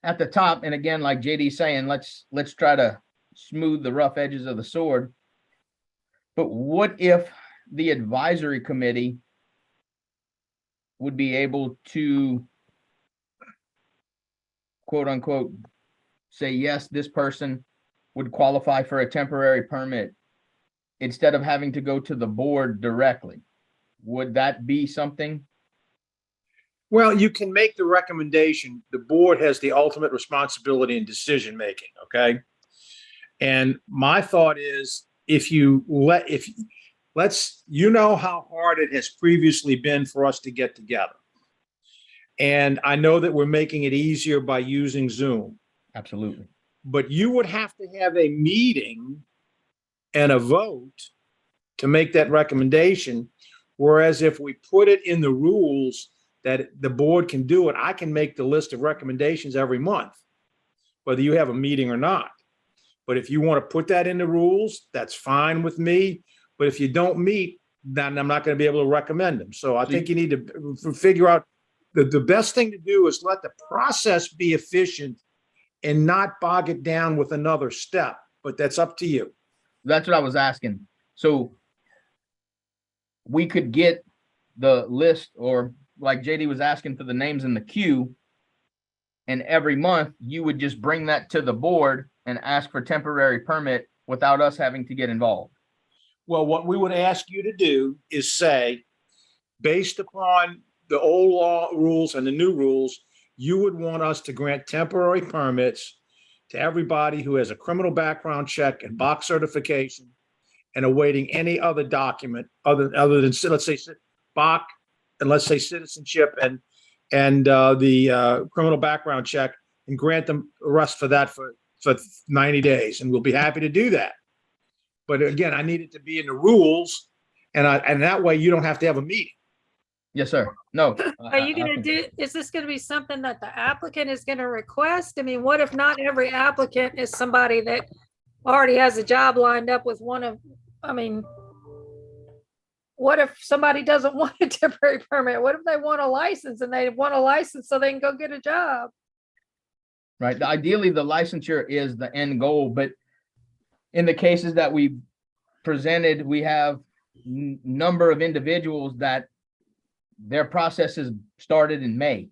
at the top, and again, like JD's saying, let's try to smooth the rough edges of the sword. But what if the advisory committee would be able to, quote unquote, say, yes, this person would qualify for a temporary permit instead of having to go to the board directly? Would that be something? Well, you can make the recommendation. The board has the ultimate responsibility in decision-making, okay? And my thought is, you know how hard it has previously been for us to get together. And I know that we're making it easier by using Zoom, Absolutely. but you would have to have a meeting and a vote to make that recommendation. Whereas if we put it in the rules that the board can do it, I can make the list of recommendations every month, whether you have a meeting or not. But if you want to put that in the rules, that's fine with me. But if you don't meet, then I'm not going to be able to recommend them. So I think you need to figure out the best thing to do is let the process be efficient and not bog it down with another step. But that's up to you. That's what I was asking. So we could get the list, or like JD was asking for the names in the queue. And every month you would just bring that to the board and ask for temporary permit without us having to get involved. Well, what we would ask you to do is say, based upon the old law rules and the new rules, you would want us to grant temporary permits to everybody who has a criminal background check and box certification and awaiting any other document other than, let's say, BOC, and let's say citizenship and the criminal background check, and grant them arrest for that for 90 days. And we'll be happy to do that. But again, I need it to be in the rules, and that way you don't have to have a meeting. Yes, sir. No. Are you gonna do, is this gonna be something that the applicant is gonna request? I mean, what if not every applicant is somebody that already has a job lined up with what if somebody doesn't want a temporary permit? What if they want a license and they want a license so they can go get a job? Right. Ideally, the licensure is the end goal, but in the cases that we presented, we have number of individuals that their processes started in May.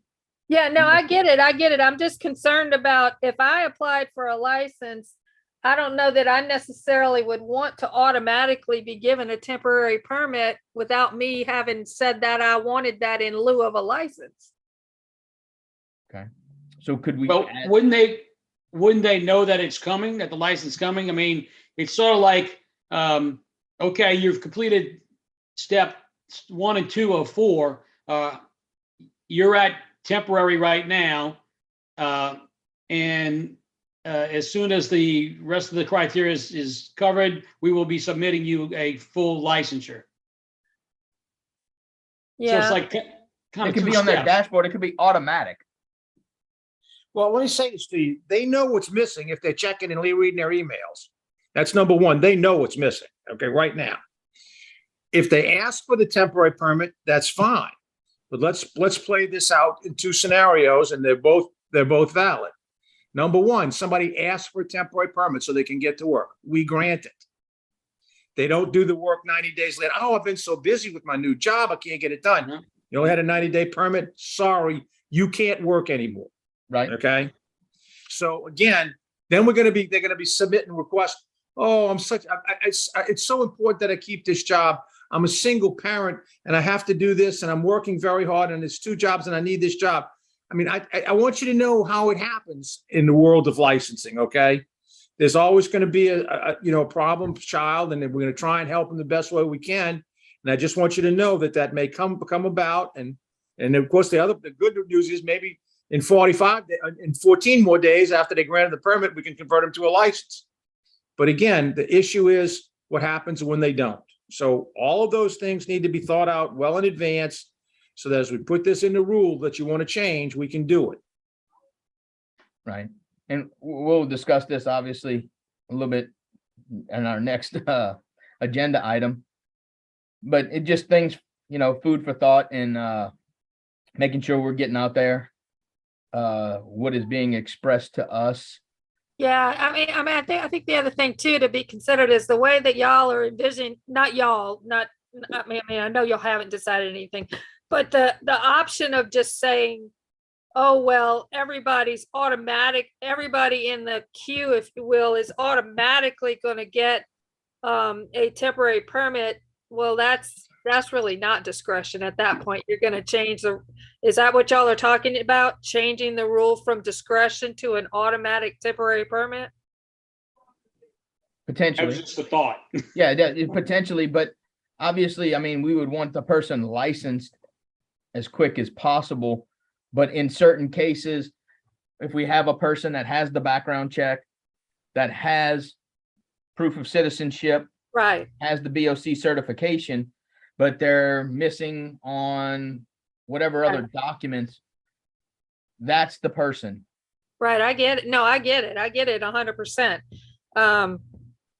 Yeah, no, I get it. I'm just concerned about if I applied for a license, I don't know that I necessarily would want to automatically be given a temporary permit without me having said that I wanted that in lieu of a license. Okay. So could we? Well, wouldn't they know that it's coming, that the license is coming? I mean, it's sort of like, okay, you've completed step 1 and 2 of 4. You're at temporary right now. And as soon as the rest of the criteria is covered, we will be submitting you a full licensure. So Yeah. it's like kind It of could 2 be on their steps. dashboard. It could be automatic. Well, let me say this to you. They know what's missing if they're checking and reading their emails. That's number one. They know what's missing, okay, right now. If they ask for the temporary permit, that's fine. But let's play this out in 2 scenarios, and they're both valid. Number one, somebody asks for a temporary permit so they can get to work. We grant it. They don't do the work 90 days later. Oh, I've been so busy with my new job, I can't get it done. Mhm. You only had a 90-day permit. Sorry, you can't work anymore. Right. Okay. So again, then they're going to be submitting requests. Oh, it's so important that I keep this job. I'm a single parent and I have to do this and I'm working very hard and it's 2 jobs and I need this job. I mean, I want you to know how it happens in the world of licensing. Okay. There's always going to be a problem child, and we're going to try and help them the best way we can. And I just want you to know that may come about. And of course, the good news is maybe in 14 more days after they granted the permit, we can convert them to a license. But again, the issue is what happens when they don't. So all of those things need to be thought out well in advance, so that as we put this in the rule that you want to change, we can do it. Right. And we'll discuss this obviously a little bit in our next agenda item. But it just things, food for thought, and making sure we're getting out there what is being expressed to us. Yeah, I think the other thing too to be considered is the way that y'all are envisioning, I know y'all haven't decided anything, but the option of just saying, oh, well, everybody in the queue, if you will, is automatically going to get a temporary permit. Well, that's really not discretion at that point. You're going to change is that what y'all are talking about? Changing the rule from discretion to an automatic temporary permit? That Potentially. was just a thought. Yeah, potentially, but obviously, I mean, we would want the person licensed as quick as possible. But in certain cases, if we have a person that has the background check, that has proof of citizenship, Right, has the BOC certification, but they're missing on whatever other documents, that's the person. right. I get it. No, I get it. I get it 100%.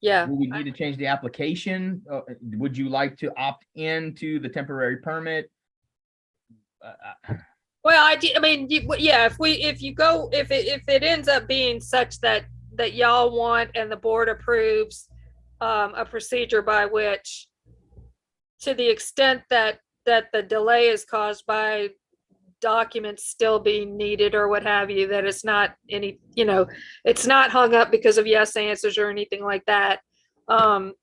Yeah. Will we need to change the application? Would you like to opt into the temporary permit? Well, I mean, yeah, if you go, if it ends up being such that y'all want and the board approves a procedure by which, to the extent that the delay is caused by documents still being needed or what have you, that it's not any, it's not hung up because of yes answers or anything like that.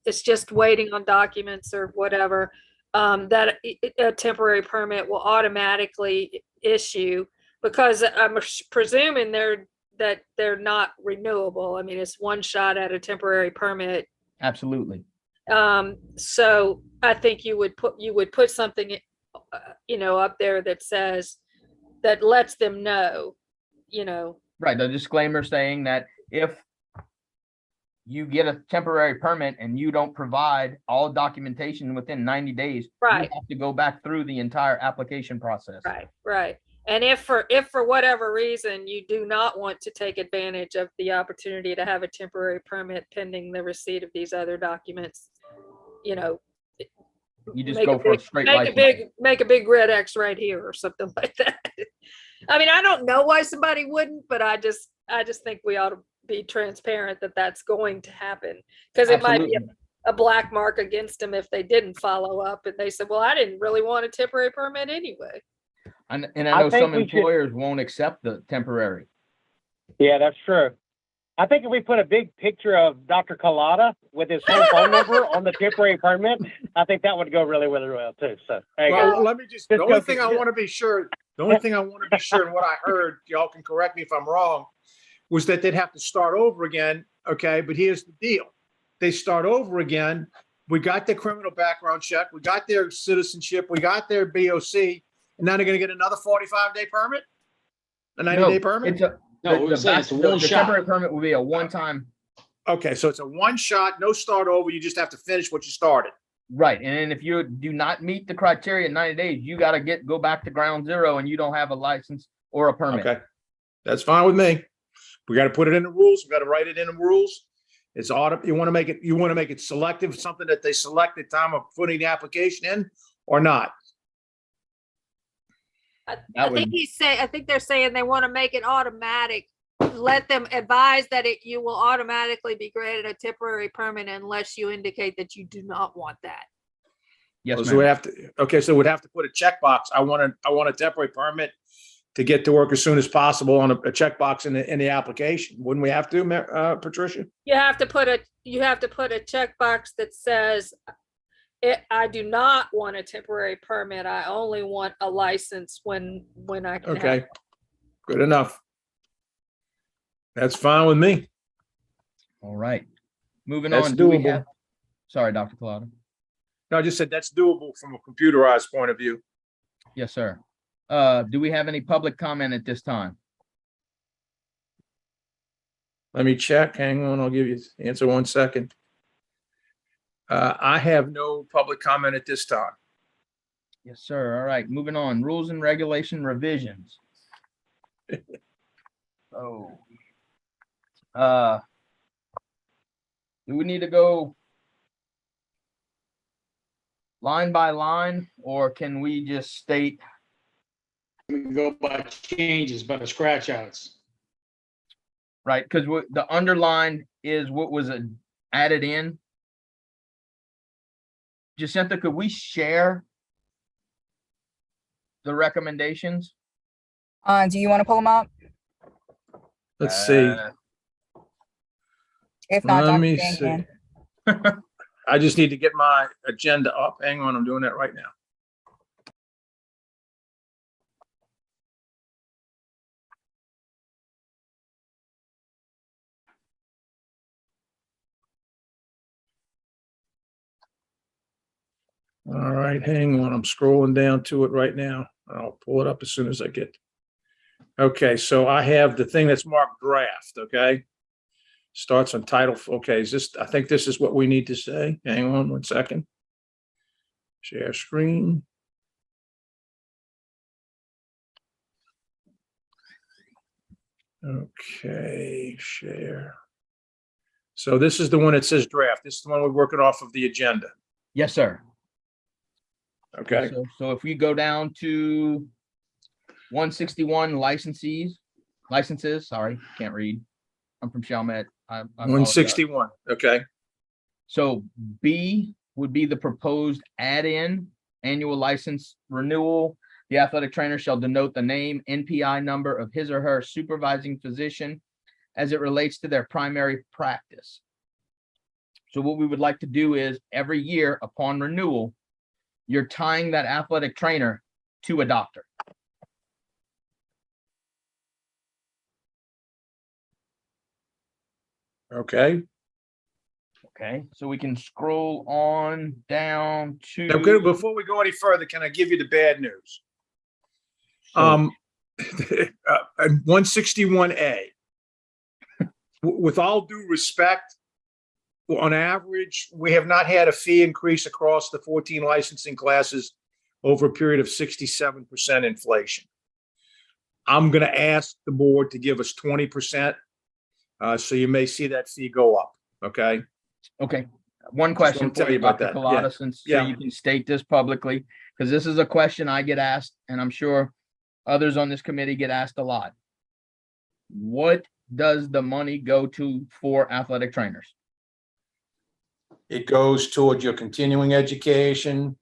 It's just waiting on documents or whatever, that a temporary permit will automatically issue, because I'm presuming that they're not renewable. I mean, it's one shot at a temporary permit. Absolutely. So I think you would put something, up there that says, that lets them know, Right, the disclaimer saying that if you get a temporary permit and you don't provide all documentation within 90 days, you Right. have to go back through the entire application process. Right. And if for whatever reason you do not want to take advantage of the opportunity to have a temporary permit pending the receipt of these other documents, You just make go a for a big- straight make license. make a big red X right here or something like that. I mean, I don't know why somebody wouldn't, but I just think we ought to be transparent that that's going to happen, because it might be Absolutely. a black mark against them if they didn't follow up and they said, well, I didn't really want a temporary permit anyway. And I I know think some we should- employers won't accept the temporary. Yeah, that's true. I think if we put a big picture of Dr. Collada with his home phone number on the temporary permit, I think that would go really, really well too. So there you go. Well, let me just, the only thing I want to be sure, and what I heard, y'all can correct me if I'm wrong, was that they'd have to start over again. Okay, but here's the deal. They start over again. We got their criminal background check. We got their citizenship. We got their BOC. And now they're going to get another 45-day permit? A 90-day permit? It's a, No, the- we're the saying back- it's a the- one the shot. temporary permit will be a one-time, Okay, so it's a one shot, no start over. You just have to finish what you started. right, and then if you do not meet the criteria in 90 days, you gotta go back to ground zero and you don't have a license or a permit. Okay, that's fine with me. We got to put it in the rules. We got to write it in the rules. It's you want to make it selective, something that they select at the time of putting the application in or not. I That think would- I think they're saying they want to make it automatic. Let them advise that you will automatically be granted a temporary permit unless you indicate that you do not want that. Yes, So we ma'am. have to, okay, so we'd have to put a checkbox. I want a temporary permit to get to work as soon as possible on a checkbox in the application. Wouldn't we have to, Patricia? You have to put a checkbox that says, I do not want a temporary permit. I only want a license when I can have Okay, it. good enough. That's fine with me. All right. Moving That's on. Do we doable. have? Sorry, Dr. Collada. No, I just said that's doable from a computerized point of view. Yes, sir. Do we have any public comment at this time? Let me check. Hang on, I'll give you the answer 1 second. I have no public comment at this time. Yes, sir. All right, moving on. Rules and regulation revisions. Oh. Do we need to go line by line, or can we just state, We can go by changes, by the scratch outs. right? Because the underline is what was added in. Jacinta, could we share the recommendations? Do you want to pull them up? Let's see. If not, Let Dr. me Dan see. can. I just need to get my agenda up. Hang on, I'm doing that right now. All right, hang on. I'm scrolling down to it right now. I'll pull it up as soon as I get. Okay, so I have the thing that's marked draft, okay? Starts on title. Okay, is this, I think this is what we need to say. Hang on 1 second. Share screen. Okay, share. So this is the one that says draft. This is the one we're working off of the agenda. Yes, sir. Okay, So if we go down to 161 licenses, sorry, can't read. I'm from Chalmette. I apologize. 161. Okay, So B would be the proposed add-in annual license renewal. The athletic trainer shall denote the name, NPI number of his or her supervising physician as it relates to their primary practice. So what we would like to do is every year upon renewal, you're tying that athletic trainer to a doctor. okay. Okay, so we can scroll on down to. Now, good. Before we go any further, can I give you the bad news? So- 161A. With all due respect, on average, we have not had a fee increase across the 14 licensing classes over a period of 67% inflation. I'm going to ask the board to give us 20%. So you may see that fee go up. Okay. Okay, one Just question wanna tell for you you, about Dr. that. Colada, Yeah. since Yeah. so you can state this publicly, because this is a question I get asked, and I'm sure others on this committee get asked a lot. What does the money go to for athletic trainers? It goes toward your continuing education,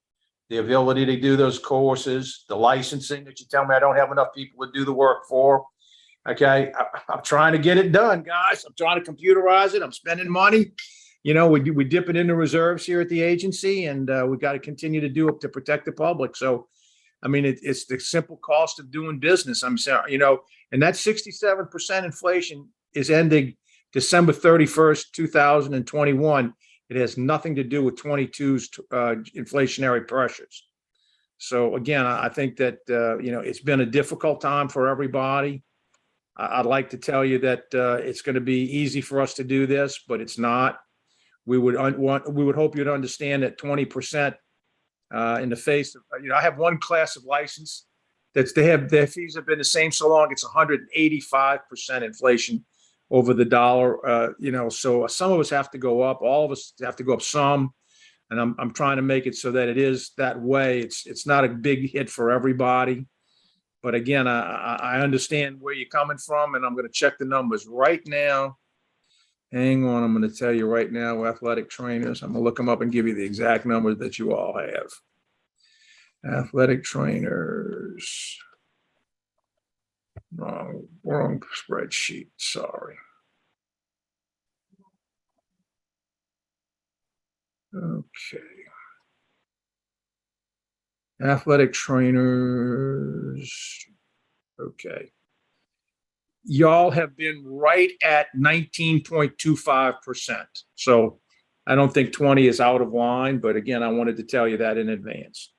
the ability to do those courses, the licensing that you tell me I don't have enough people to do the work for. Okay, I'm trying to get it done, guys. I'm trying to computerize it. I'm spending money. You know, we dip it into reserves here at the agency, and we got to continue to do it to protect the public. So, I mean, it's the simple cost of doing business. I'm sorry, you know, and that 67% inflation is ending December 31st, 2021. It has nothing to do with 22's inflationary pressures. So again, I think that, you know, it's been a difficult time for everybody. I'd like to tell you that it's going to be easy for us to do this, but it's not. We would hope you'd understand that 20% in the face of, you know, I have one class of license their fees have been the same so long. It's 185% inflation over the dollar. You know, so some of us have to go up. All of us have to go up some. And I'm trying to make it so that it is that way. It's not a big hit for everybody. But again, I understand where you're coming from, and I'm going to check the numbers right now. Hang on, I'm going to tell you right now, athletic trainers. I'm going to look them up and give you the exact numbers that you all have. Athletic trainers. Wrong spreadsheet, sorry. Okay. Athletic trainers. Okay. Y'all have been right at 19.25%. So I don't think 20 is out of line, but again, I wanted to tell you that in advance.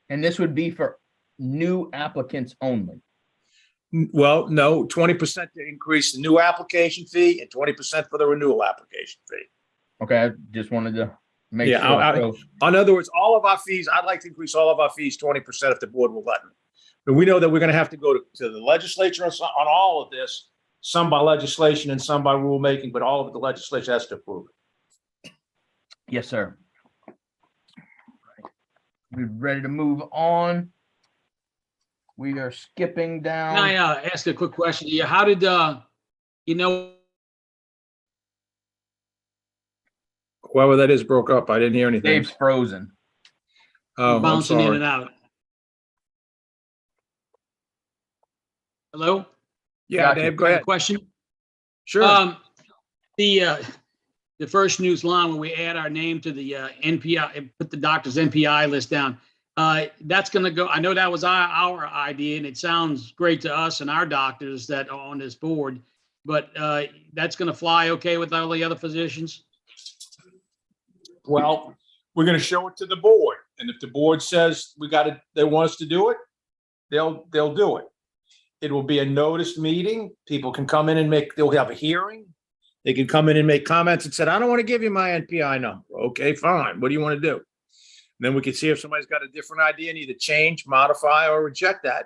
And this would be for new applicants only. Well, no, 20% to increase the new application fee and 20% for the renewal application fee. Okay, I just wanted to make Yeah, sure. So- in other words, all of our fees, I'd like to increase all of our fees 20% if the board will let me. But we know that we're going to have to go to the legislature on all of this, some by legislation and some by rulemaking, but all of the legislature has to approve it. Yes, sir. We're ready to move on. We are skipping down. Can I ask a quick question? Yeah, how did, you know, Whoever that is broke up. I didn't hear anything. Dave's frozen. Oh, I'm bouncing in sorry. and out? Hello? Yeah, Gotcha. Dave, go Got a ahead. question? Sure. The first news line, when we add our name to the NPI, and put the doctor's NPI list down, that's going to go, I know that was our idea, and it sounds great to us and our doctors that are on this board, but that's going to fly okay with all the other physicians? Well, we're gonna show it to the board. And if the board says they want us to do it, they'll do it. It will be a noticed meeting. People can come in and they'll have a hearing. They can come in and make comments and said, I don't want to give you my NPI number. Okay, fine. What do you want to do? Then we can see if somebody's got a different idea and either change, modify, or reject that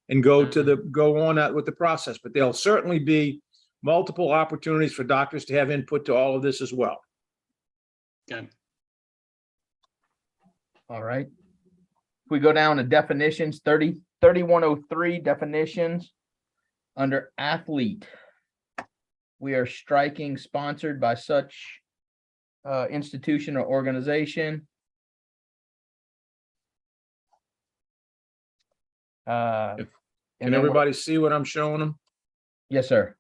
and go on that with the process. But there'll certainly be multiple opportunities for doctors to have input to all of this as well. Okay. All right. If we go down to definitions, 3103 definitions under athlete. We are striking sponsored by such institution or organization. Can then everybody see what I'm showing them? yes, sir.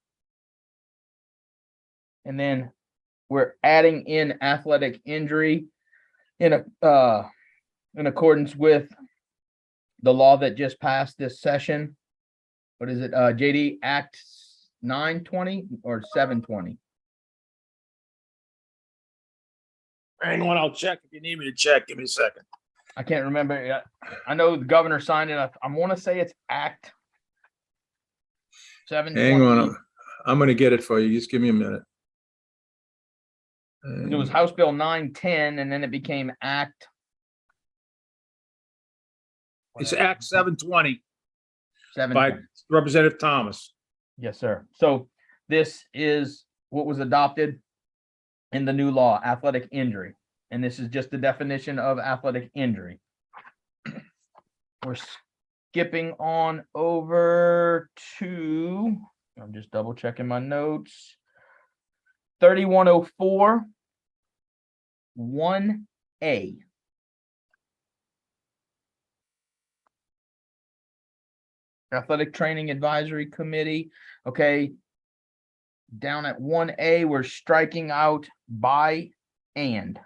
And then we're adding in athletic injury in accordance with the law that just passed this session. What is it? JD Act 920 or 720? Hang on, I'll check. If you need me to check, give me a second. I can't remember. I know the governor signed it. I want to say it's Act 720. Hang on. I'm going to get it for you. Just give me a minute. It was House Bill 910, and then it became Act. It's Act 720 by 720. Representative Thomas. Yes, sir. So this is what was adopted in the new law, athletic injury. And this is just the definition of athletic injury. We're skipping on over to, I'm just double checking my notes. 3104, 1A. Athletic Training Advisory Committee. Okay. Down at 1A, we're striking out by and.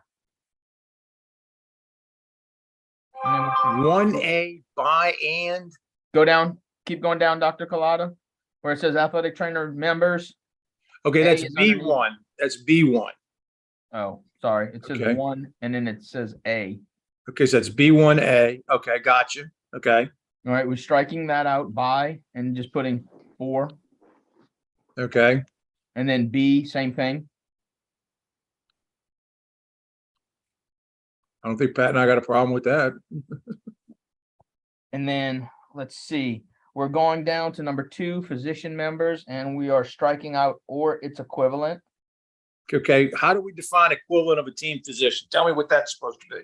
And then 1A by and. go down, keep going down, Dr. Collada, where it says athletic trainer members. Okay, A that's is underneath. B1. That's B1. Oh, sorry, it says Okay. 1 and then it says A. Okay, so that's B1A. Okay, gotcha. Okay, All right, we're striking that out by and just putting 4. okay. And then B, same thing. I don't think Pat and I got a problem with that. And then let's see, we're going down to number 2, physician members, and we are striking out or its equivalent. Okay, how do we define equivalent of a team physician? Tell me what that's supposed to be.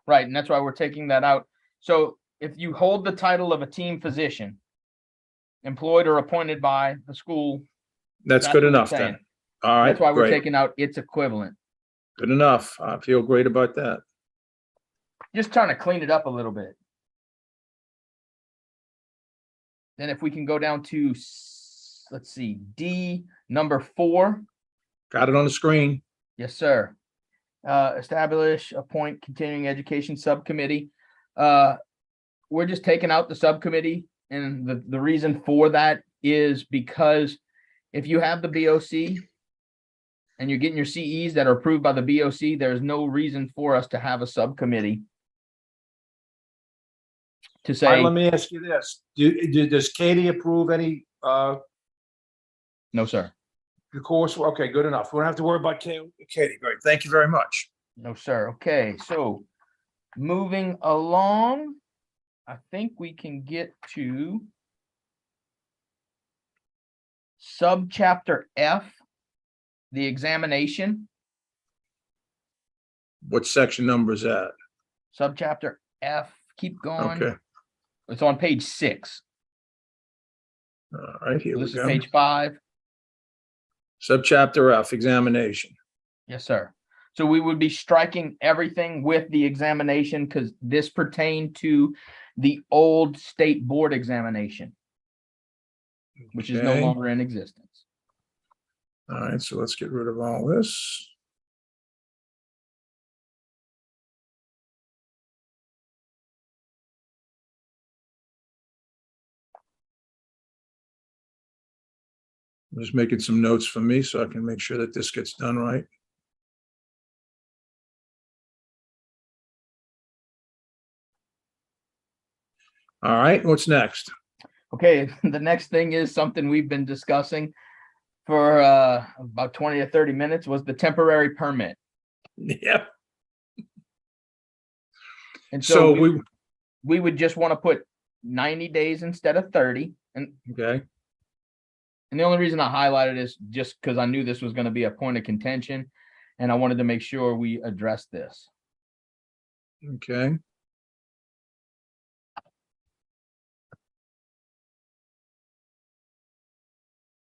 Right, and that's why we're taking that out. So if you hold the title of a team physician, employed or appointed by the school, That's That's good what we're enough then. saying. All right, that's why we're great. taking out its equivalent. Good enough. I feel great about that. Just trying to clean it up a little bit. Then if we can go down to, let's see, D, number 4. Got it on the screen. Yes, sir. Establish, appoint continuing education subcommittee. We're just taking out the subcommittee, and the reason for that is because if you have the BOC and you're getting your CEs that are approved by the BOC, there's no reason for us to have a subcommittee to All right, say, let me ask you this. Does Katie approve any no, sir. the course? Okay, good enough. We don't have to worry about Katie. Great. Thank you very much. No, sir. Okay, so moving along, I think we can get to subchapter F, the examination. What section number is that? Subchapter F, keep going. Okay. It's on page 6. All right, here we This is go. page 5. Subchapter F, examination. Yes, sir. So we would be striking everything with the examination because this pertained to the old state board examination, which is no Okay. longer in existence. All right, so let's get rid of all this. I'm just making some notes for me so I can make sure that this gets done right. All right, what's next? Okay, the next thing is something we've been discussing for about 20 to 30 minutes was the temporary permit. Yep. And So so we, we would just want to put 90 days instead of 30. And okay, the only reason I highlighted is just because I knew this was going to be a point of contention, and I wanted to make sure we addressed this. okay.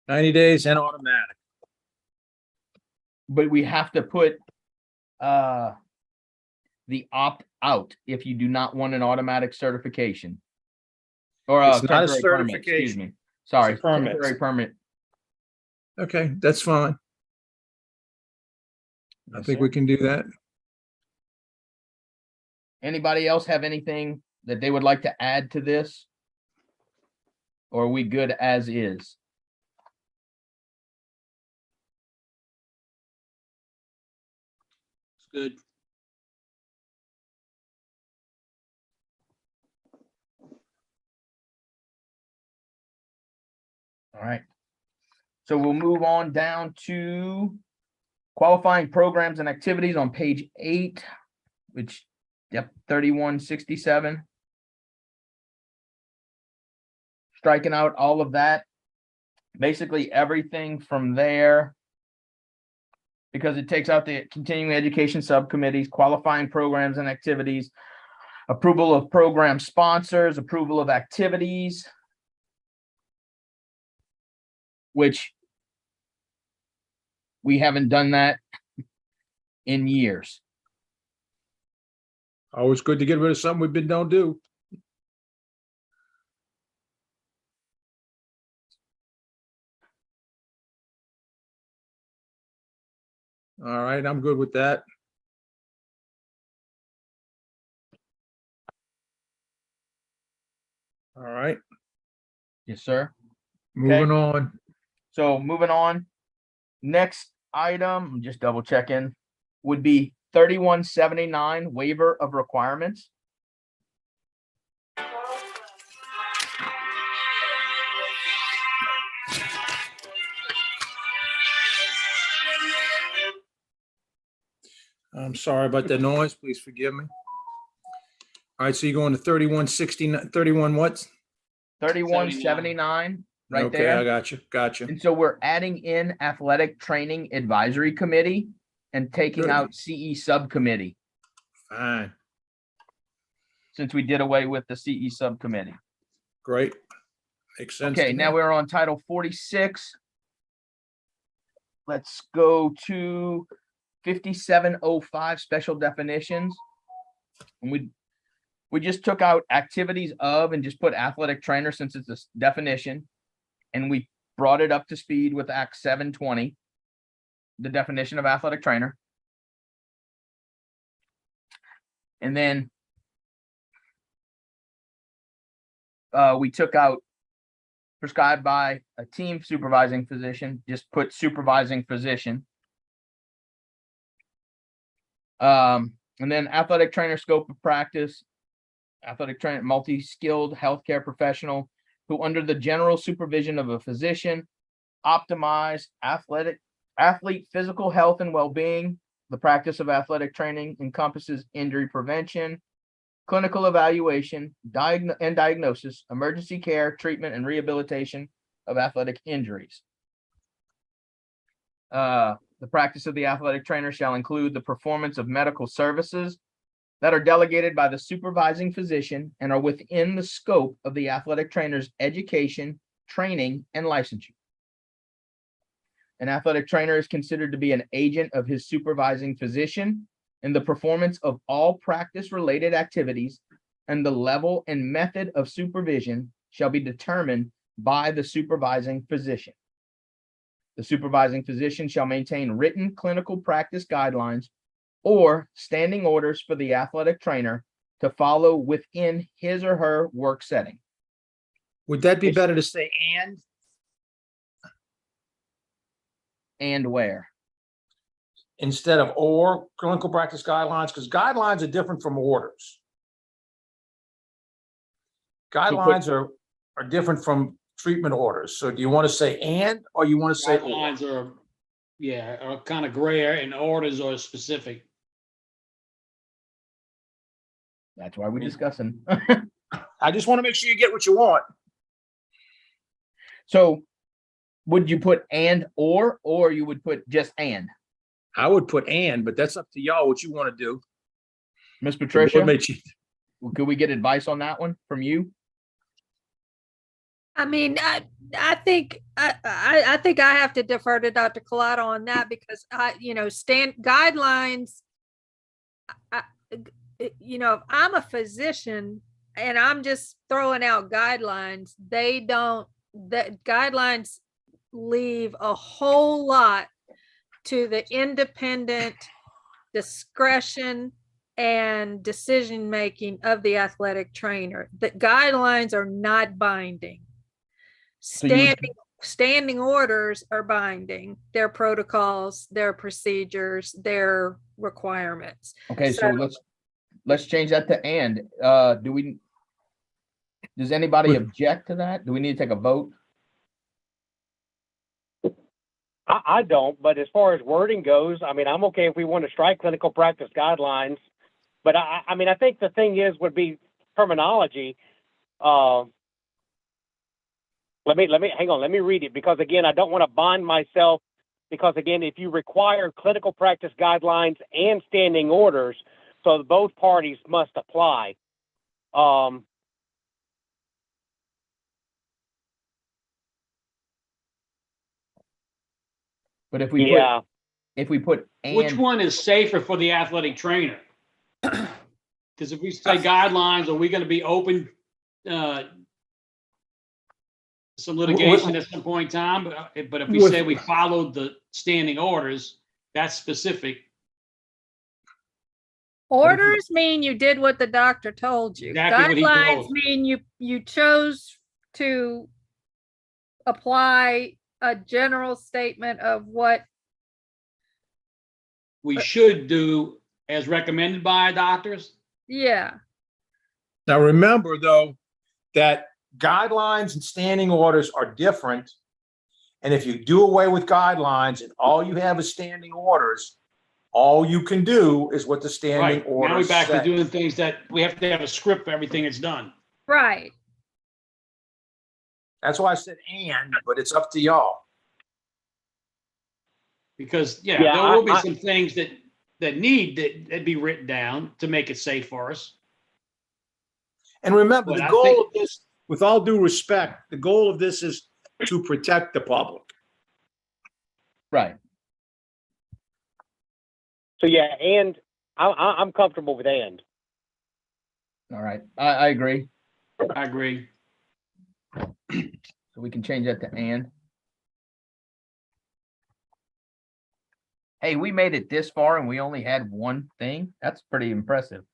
Ninety days and automatic. But we have to put the opt out if you do not want an automatic certification. Or It's not a temporary permit, excuse certification. me. Sorry, It's a permit. temporary permit. Okay, that's fine. I Yes, think sir. we can do that. Anybody else have anything that they would like to add to this? Or are we good as is? It's good. All right. So we'll move on down to qualifying programs and activities on page 8, which, yep, 3167. Striking out all of that. Basically everything from there. Because it takes out the continuing education subcommittees, qualifying programs and activities, approval of program sponsors, approval of activities, which we haven't done that in years. Always good to get rid of something we've been don't do. All right, I'm good with that. All right, Yes, sir. moving on. So moving on, next item, I'm just double checking, would be 3179 waiver of requirements. I'm sorry about the noise. Please forgive me. All right, so you're going to 3169, 31 what? 3179, right Okay, I there. got you. And so we're adding in athletic training advisory committee and taking Good. out CE subcommittee, Fine, since we did away with the CE subcommittee. great. Makes sense. Okay, to now me. we're on Title 46. Let's go to 5705 special definitions. And we just took out activities of and just put athletic trainer since it's a definition. And we brought it up to speed with Act 720, the definition of athletic trainer. And then we took out prescribed by a team supervising physician, just put supervising physician. And then athletic trainer scope of practice, athletic trainer, multi-skilled healthcare professional who under the general supervision of a physician, optimize athlete physical health and well-being. The practice of athletic training encompasses injury prevention, clinical evaluation, and diagnosis, emergency care, treatment, and rehabilitation of athletic injuries. The practice of the athletic trainer shall include the performance of medical services that are delegated by the supervising physician and are within the scope of the athletic trainer's education, training, and licensure. An athletic trainer is considered to be an agent of his supervising physician in the performance of all practice-related activities, and the level and method of supervision shall be determined by the supervising physician. The supervising physician shall maintain written clinical practice guidelines or standing orders for the athletic trainer to follow within his or her work setting. Would that be better to say and? And where? Instead of or clinical practice guidelines, because guidelines are different from orders. Guidelines are different from treatment orders. So do you want to say and, or you want to say or? Guidelines are kind of gray area and orders are specific. That's why we're discussing. I just want to make sure you get what you want. So would you put and or you would put just and? I would put and, but that's up to y'all what you want to do. Miss The board Patricia, may choose. could we get advice on that one from you? I mean, I think I think I have to defer to Dr. Collado on that because guidelines. If I'm a physician and I'm just throwing out guidelines, that guidelines leave a whole lot to the independent discretion and decision-making of the athletic trainer. The guidelines are not binding. Standing orders are binding. Their protocols, their procedures, their requirements. Okay, so let's change that to and. Does anybody object to that? Do we need to take a vote? I don't, but as far as wording goes, I mean, I'm okay if we want to strike clinical practice guidelines. But I mean, I think the thing would be terminology. Let me hang on. Let me read it because again, I don't want to bind myself because again, if you require clinical practice guidelines and standing orders, so both parties must apply. But if we put and, Which one is safer for the athletic trainer? Because if we say guidelines, are we going to be open some litigation at some point in time? But if we say we followed the standing orders, that's specific. Orders mean you did what the doctor told you. Exactly what he Guidelines told. mean you chose to apply a general statement of what. We should do as recommended by doctors. Yeah. Now, remember though, that guidelines and standing orders are different. And if you do away with guidelines and all you have is standing orders, all you can do is what the standing Right. Now orders we're back to say. doing things that we have to have a script for everything that's done. Right. That's why I said and, but it's up to y'all. Because Yeah, there will be I- some things that need that be written down to make it safe for us. And remember, But the I goal think- of this, with all due respect, the goal of this is to protect the public. right. So yeah, and I'm comfortable with and. All right. I agree. I agree. So we can change that to and. Hey, we made it this far and we only had one thing. That's pretty impressive.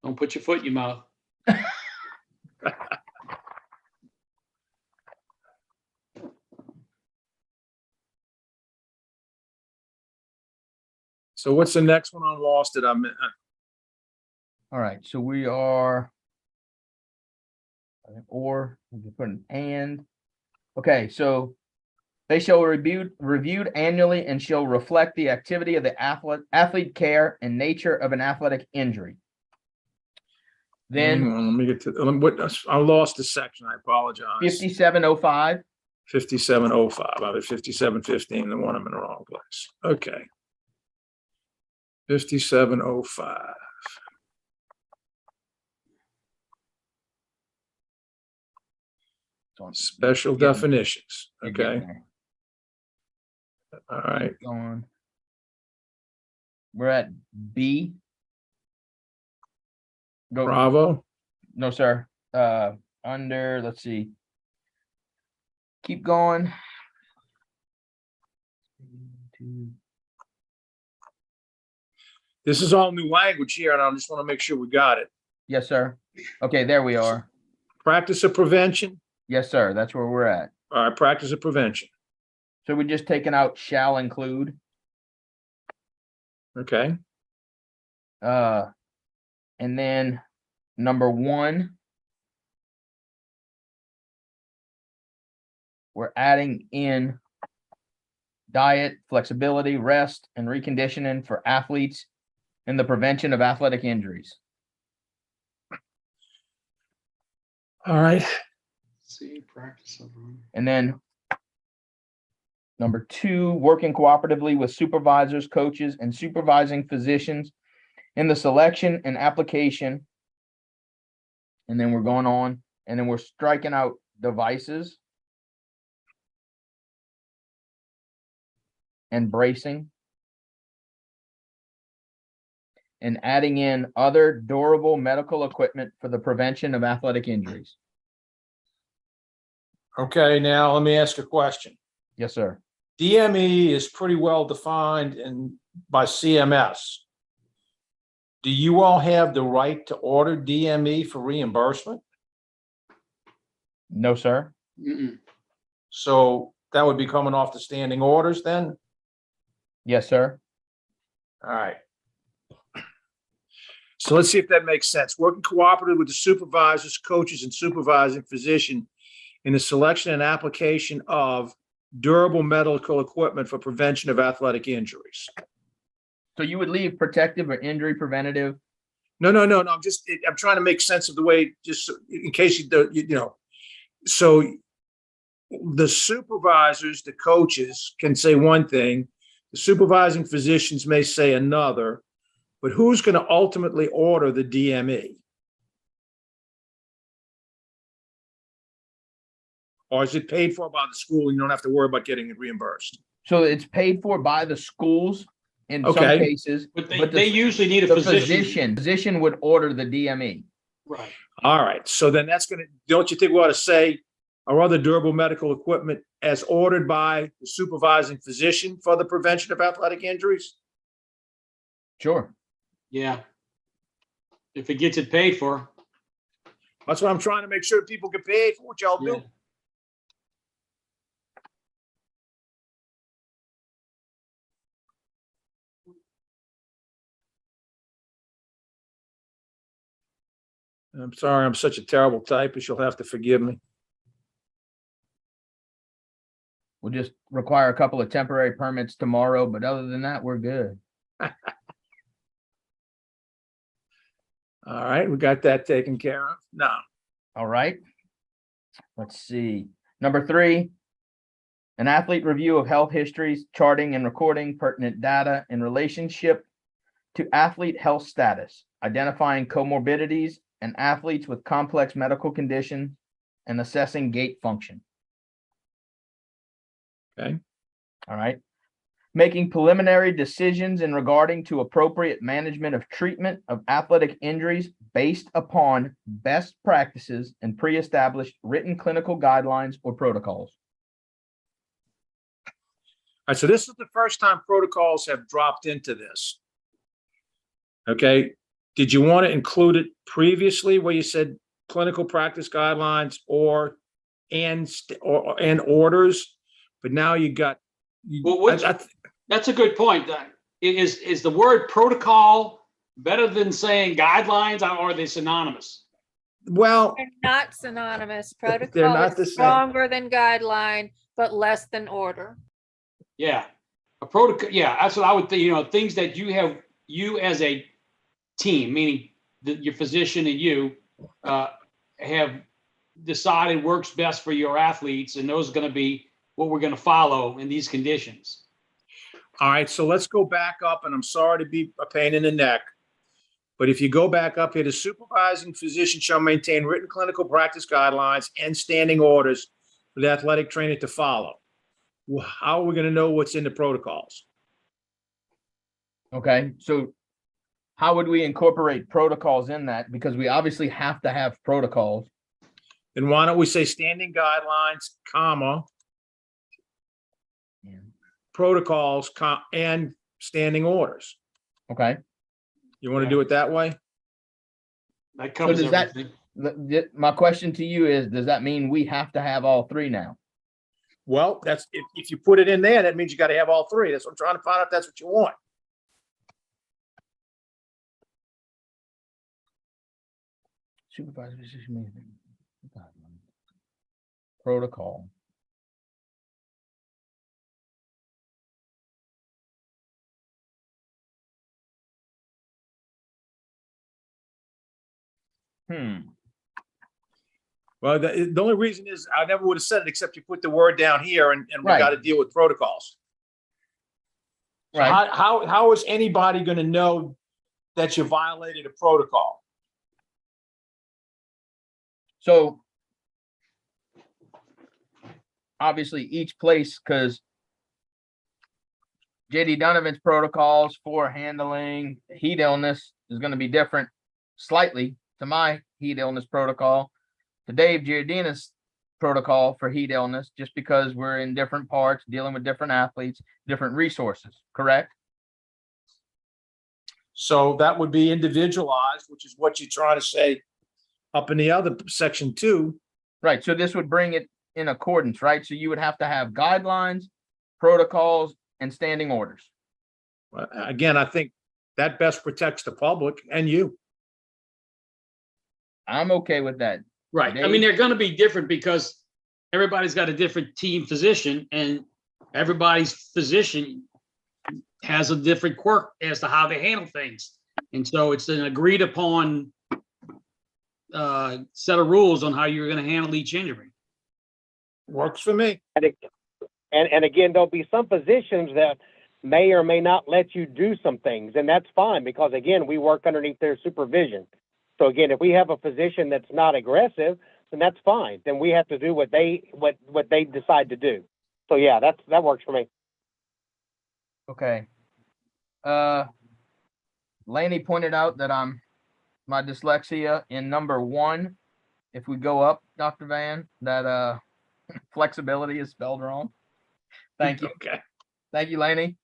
Don't put your foot in your mouth. So what's the next one? I lost it. All right, so we are. Or we can put an and. Okay, so they shall reviewed annually and shall reflect the activity of the athlete care and nature of an athletic injury. Hang Then on, let me get to, I lost the section. I apologize. 5705. 5705. I was 5715, the one I'm in the wrong place. Okay. 5705. Special Getting- definitions. You're getting Okay, there. all right. Going. We're at B. Go. Bravo. No, sir. Under, let's see. Keep going. This is all new language here, and I just want to make sure we got it. Yes, sir. Okay, there we are. Practice of prevention. Yes, sir. That's where we're at. All right, practice of prevention. So we're just taking out shall include. Okay, And then number 1, we're adding in diet, flexibility, rest, and reconditioning for athletes and the prevention of athletic injuries. All right. See, practice. And then number 2, working cooperatively with supervisors, coaches, and supervising physicians in the selection and application. And then we're going on, and then we're striking out devices and bracing, and adding in other durable medical equipment for the prevention of athletic injuries. Okay, now let me ask a question. Yes, sir. DME is pretty well defined by CMS. Do you all have the right to order DME for reimbursement? No, sir. Mm-mm. So that would be coming off the standing orders then? Yes, sir. All right. So let's see if that makes sense. Working cooperatively with the supervisors, coaches, and supervising physician in the selection and application of durable medical equipment for prevention of athletic injuries. So you would leave protective or injury preventative? No. I'm trying to make sense of the way, just so- in case you know. So the supervisors, the coaches can say one thing, the supervising physicians may say another, but who's going to ultimately order the DME? Or is it paid for by the school and you don't have to worry about getting it reimbursed? So it's paid for by the schools in some Okay. cases, But but they the usually need a the physician. physician would order the DME. Right. All right, so then that's going to, don't you think we ought to say, or other durable medical equipment as ordered by the supervising physician for the prevention of athletic injuries? Sure. Yeah. If it gets it paid for. That's what I'm trying to make sure people get paid for what y'all Yeah. do. I'm sorry, I'm such a terrible typist. You'll have to forgive me. We'll just require a couple of temporary permits tomorrow, but other than that, we're good. All right, we got that taken care of. Now, All right. Let's see. Number 3, an athlete review of health histories, charting and recording pertinent data in relationship to athlete health status, identifying comorbidities and athletes with complex medical conditions, and assessing gait function. okay, All right. Making preliminary decisions in regarding to appropriate management of treatment of athletic injuries based upon best practices and pre-established written clinical guidelines or protocols. all right, so this is the first time protocols have dropped into this. Okay, did you want to include it previously where you said clinical practice guidelines and orders? But now you got. Well, that's a good point. Is the word protocol better than saying guidelines, or are they synonymous? Well, They're not synonymous. They're Protocol not the is same. stronger than guideline, but less than order. Yeah. A protocol. Yeah, that's what I would think. You know, things that you as a team, meaning your physician and you, have decided works best for your athletes, and those are going to be what we're going to follow in these conditions. all right, so let's go back up, and I'm sorry to be a pain in the neck. But if you go back up here, the supervising physician shall maintain written clinical practice guidelines and standing orders for the athletic trainer to follow. Well, how are we going to know what's in the protocols? Okay, so how would we incorporate protocols in that? Because we obviously have to have protocols. Then why don't we say standing guidelines, comma, protocols, and standing orders? Okay, You want to do it that way? That covers does that- everything. my question to you is, does that mean we have to have all 3 now? Well, that's, if you put it in there, that means you got to have all 3. That's what I'm trying to find out if that's what you want. Supervisor decision making. Protocol. Well, the only reason is I never would have said it except you put the word down here and we Right. got to deal with protocols. So Right. how is anybody going to know that you violated a protocol? So obviously each place, because JD Donovan's protocols for handling heat illness is going to be different slightly to my heat illness protocol, to Dave Giardina's protocol for heat illness, just because we're in different parts, dealing with different athletes, different resources, correct? So that would be individualized, which is what you're trying to say up in the other section 2. Right, so this would bring it in accordance, right? So you would have to have guidelines, protocols, and standing orders. Again, I think that best protects the public and you. I'm okay with that. Right. I mean, they're going to be different because everybody's got a different team physician and everybody's physician has a different quirk as to how they handle things. And so it's an agreed upon set of rules on how you're going to handle each injury. Works for me. And again, there'll be some physicians that may or may not let you do some things, and that's fine because again, we work underneath their supervision. So again, if we have a physician that's not aggressive, then that's fine. Then we have to do what they decide to do. So yeah, that works for me. Okay. Laney pointed out that my dyslexia in number 1, if we go up, Dr. Van, that flexibility is spelled wrong. Thank you. Okay. Thank you, Laney.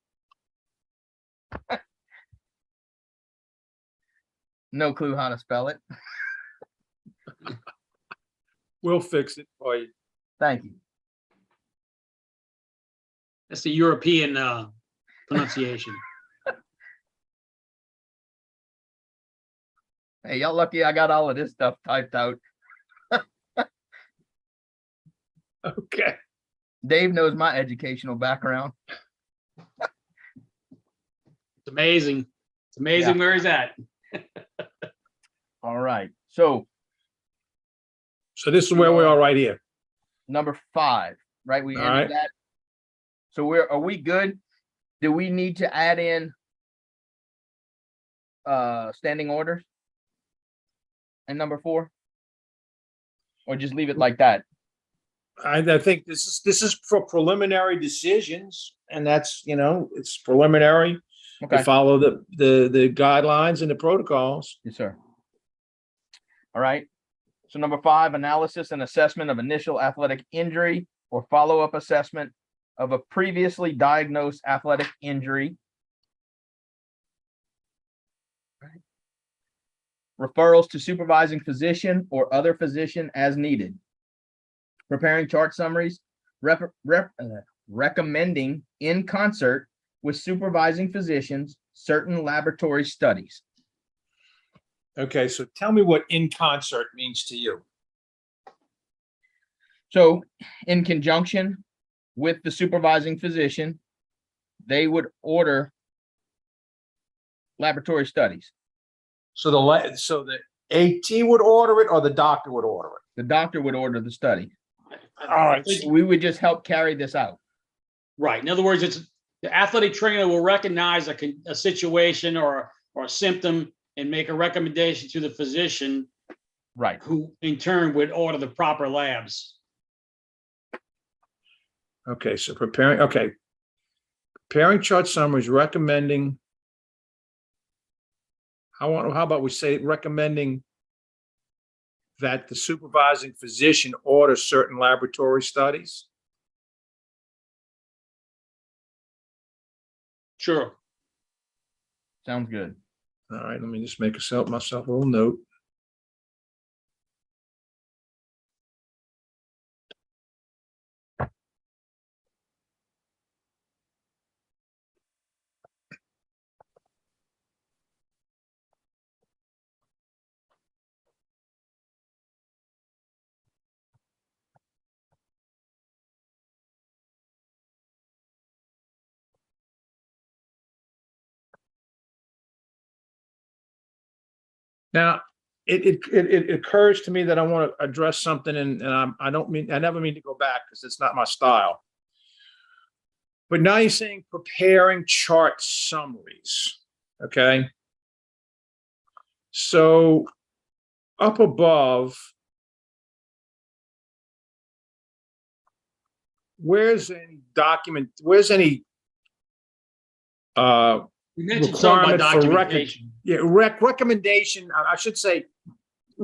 No clue how to spell it. We'll fix it for you. Thank you. That's the European pronunciation. Hey, y'all lucky I got all of this stuff typed out. Okay. Dave knows my educational background. It's amazing. It's amazing where he's at. All right. So So this is where we are right here. number 5, right? We All ended right. that. So are we good? Do we need to add in standing orders in number 4? Or just leave it like that? I think this is for preliminary decisions, and that's, it's preliminary. Okay. You follow the guidelines and the protocols. Yes, sir. All right. So number 5, analysis and assessment of initial athletic injury or follow-up assessment of a previously diagnosed athletic injury. Right. Referrals to supervising physician or other physician as needed. Preparing chart summaries, recommending in concert with supervising physicians certain laboratory studies. Okay, so tell me what in concert means to you. So in conjunction with the supervising physician, they would order laboratory studies. So the AT would order it or the doctor would order it? The doctor would order the study. All right. We would just help carry this out. Right. In other words, it's the athletic trainer will recognize a situation or a symptom and make a recommendation to the physician, Right. who in turn would order the proper labs. Okay, so preparing chart summaries, recommending. How about we say recommending that the supervising physician order certain laboratory studies? Sure. Sounds good. All right, let me just make myself a little note. Now, it occurs to me that I want to address something and I never mean to go back because it's not my style. But now you're saying preparing chart summaries, okay? So up above, where's any We mentioned something about requirement for record? documentation. Yeah, recommendation, I should say,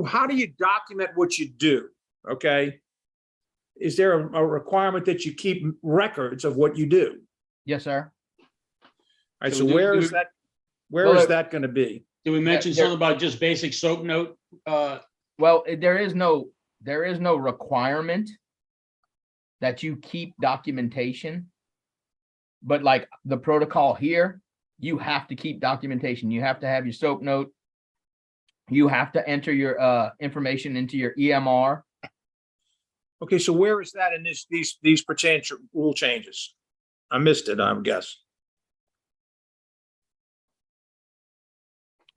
how do you document what you do? Okay? Is there a requirement that you keep records of what you do? Yes, sir. All right, So so do- where do- is that? Where Well, is that gonna be? Did we mention there- something about just basic soap note? Well, there is no requirement that you keep documentation. But like the protocol here, you have to keep documentation. You have to have your SOAP note. You have to enter your information into your EMR. Okay, so where is that in these potential rule changes? I missed it, I guess.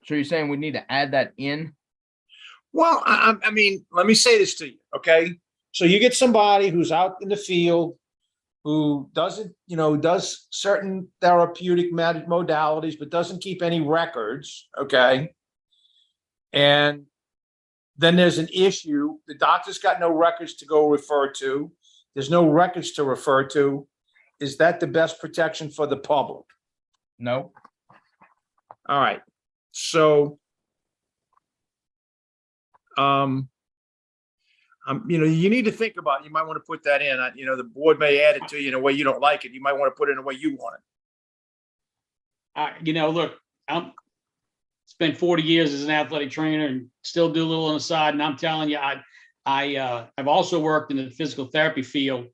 So you're saying we need to add that in? Well, I mean, let me say this to you, okay? So you get somebody who's out in the field who doesn't, does certain therapeutic modalities, but doesn't keep any records, okay? And then there's an issue. The doctor's got no records to go refer to. There's no records to refer to. Is that the best protection for the public? No. All right, so you need to think about it. You might want to put that in. The board may add it to you in a way you don't like it. You might want to put it in a way you want it. Look, I'm spent 40 years as an athletic trainer and still do a little on the side. And I'm telling you, I've also worked in the physical therapy field,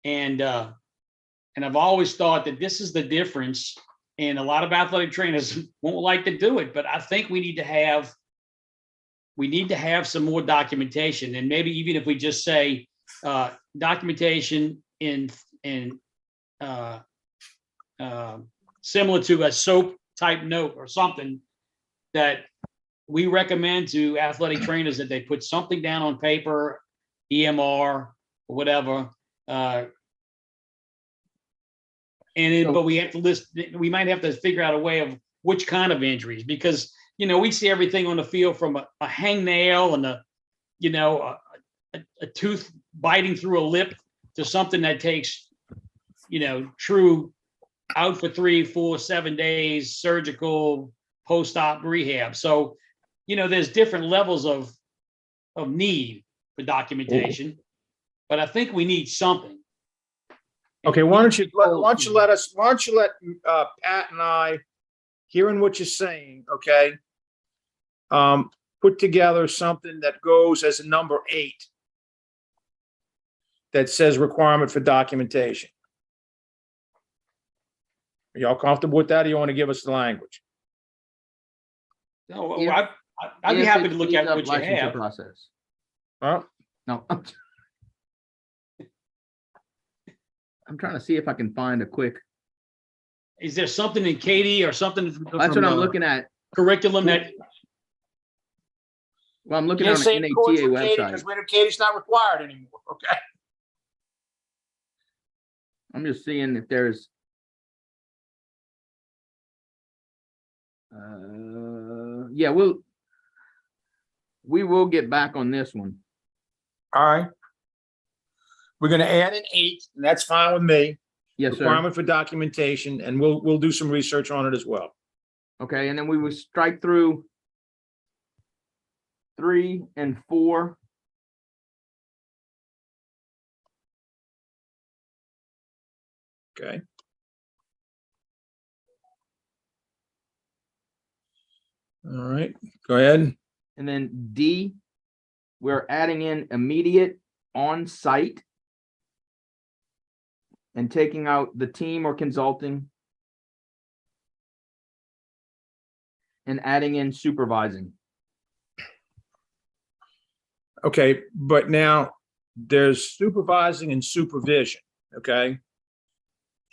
and I've always thought that this is the difference. And a lot of athletic trainers won't like to do it, but I think we need to have some more documentation. And maybe even if we just say documentation in similar to a SOAP type note or something, that we recommend to athletic trainers that they put something down on paper, EMR, or whatever. But we have to list, we might have to figure out a way of which kind of injuries, because we see everything on the field from a hangnail and a tooth biting through a lip to something that takes, true out for 3, 4, 7 days, surgical, post-op rehab. So, there's different levels of need for documentation, but I think we need something. Okay, why don't you let Pat and I, hearing what you're saying, okay, put together something that goes as a number 8 that says requirement for documentation. Are y'all comfortable with that, or you want to give us the language? No, Yeah. I'd be If happy it to look speeds at up what you licensure have. Process. Huh? No. I'm trying to see if I can find a quick. Is there something in Katie or something? That's what I'm looking at. Curriculum that, Well, I'm looking Can't on say an it according NATA to Katie, website. because Katie's not required anymore, okay? I'm just seeing if there's. Yeah, we will get back on this one. All right. We're gonna add an 8, and that's fine with me. Yes, sir. Requirement for documentation, and we'll do some research on it as well. Okay, and then we will strike through 3 and 4. Okay. All right, go ahead. And then D, we're adding in immediate on-site and taking out the team or consulting and adding in supervising. Okay, but now there's supervising and supervision, okay?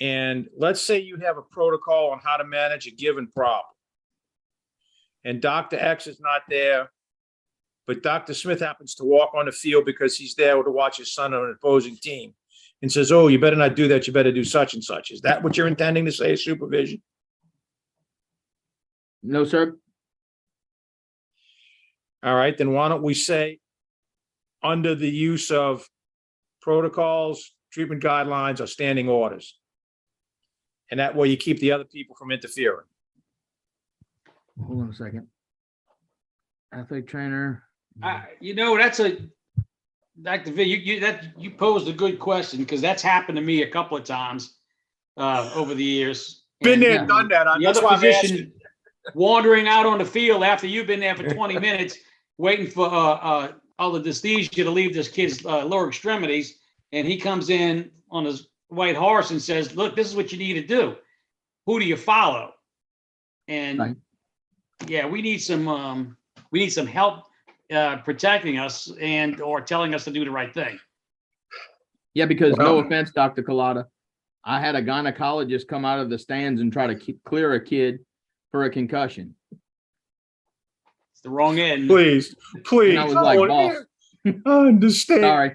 And let's say you have a protocol on how to manage a given problem. and Dr. X is not there, but Dr. Smith happens to walk on the field because he's there to watch his son on an opposing team and says, oh, you better not do that. You better do such and such. Is that what you're intending to say, supervision? No, sir. All right, then why don't we say under the use of protocols, treatment guidelines, or standing orders? And that way you keep the other people from interfering. Hold on a second. Athletic trainer. You know, Dr. V, you posed a good question, because that's happened to me a couple of times over the years. Been And, there, done that. the That's other why I'm asking. physician wandering out on the field after you've been there for 20 minutes, waiting for all the anesthesia to leave this kid's lower extremities. And he comes in on his white horse and says, look, this is what you need to do. Who do you follow? And Right. yeah, we need some help protecting us and or telling us to do the right thing. Yeah, because no Well- offense, Dr. Collada, I had a gynecologist come out of the stands and try to clear a kid for a concussion. It's the wrong end. Please, please. And I was like, boss, I understand. sorry.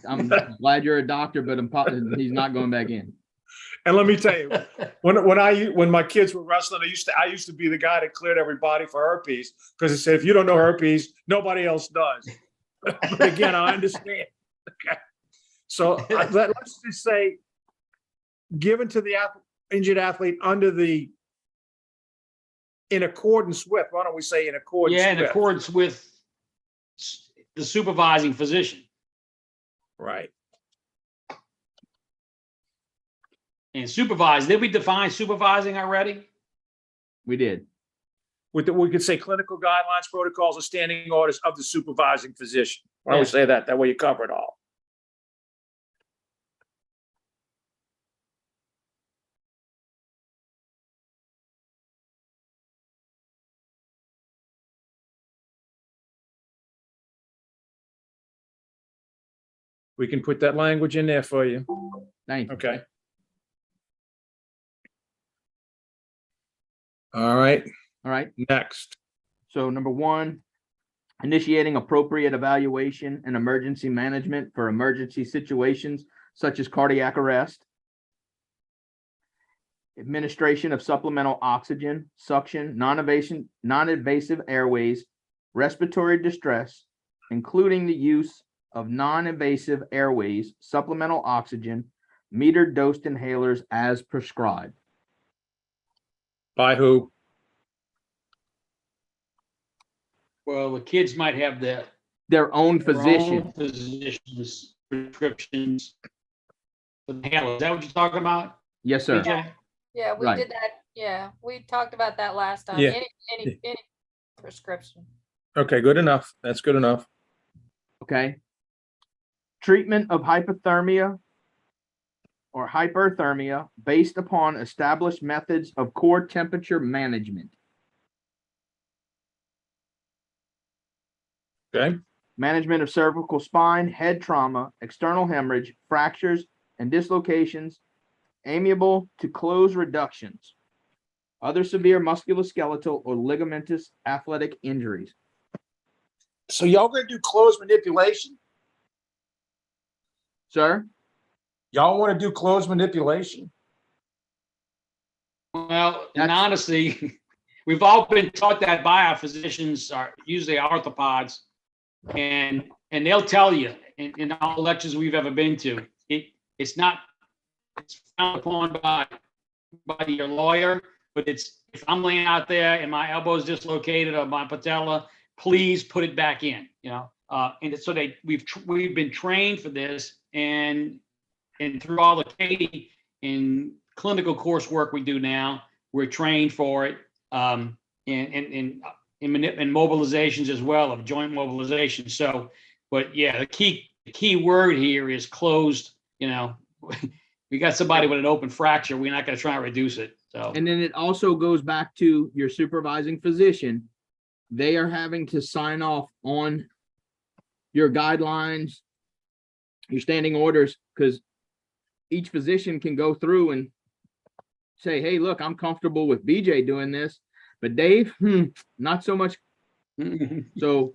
I'm glad you're a doctor, but he's not going back in. And let me tell you, when my kids were wrestling, I used to be the guy that cleared everybody for herpes, because it said, if you don't know herpes, nobody else does. But again, I understand. Okay. So let's just say, given to the injured athlete in accordance with, why don't we say in accordance Yeah, in with? accordance with the supervising physician. Right. And supervise, did we define supervising already? We did. We could say clinical guidelines, protocols, and standing orders of the supervising physician. Why don't we Yeah. say that? That way you cover it all. We can put that language in there for you. Thank you. Okay. All right, All right. next. So number one, initiating appropriate evaluation and emergency management for emergency situations such as cardiac arrest. Administration of supplemental oxygen, suction, non-invasive airways, respiratory distress, including the use of non-invasive airways, supplemental oxygen, metered dosed inhalers as prescribed. By who? Well, the kids might have Their own their own physician. physicians, prescriptions. For the inhaler. Is that what you're talking about? Yes, sir. BJ? Yeah, we Right. did that. Yeah, we talked about that last time. Yeah. Any prescription. Okay, good enough. That's good enough. Okay. Treatment of hypothermia or hyperthermia based upon established methods of core temperature management. Okay, Management of cervical spine, head trauma, external hemorrhage, fractures and dislocations, amiable to close reductions, other severe musculoskeletal or ligamentous athletic injuries. so y'all gonna do closed manipulation? Sir? Y'all wanna do closed manipulation? Well, and That's- honestly, we've all been taught that by our physicians, are usually orthopods, and they'll tell you in all the lectures we've ever been to, it's frowned upon by your lawyer, but if I'm laying out there and my elbow's dislocated or my patella, please put it back in, and so we've been trained for this, and through all the Katie in clinical coursework we do now, we're trained for it, in mobilizations as well, of joint mobilization. So, but yeah, the key word here is closed. We got somebody with an open fracture, we're not going to try and reduce it. So, And then it also goes back to your supervising physician. They are having to sign off on your guidelines, your standing orders, because each physician can go through and say, hey, look, I'm comfortable with BJ doing this, But Dave, not so much. So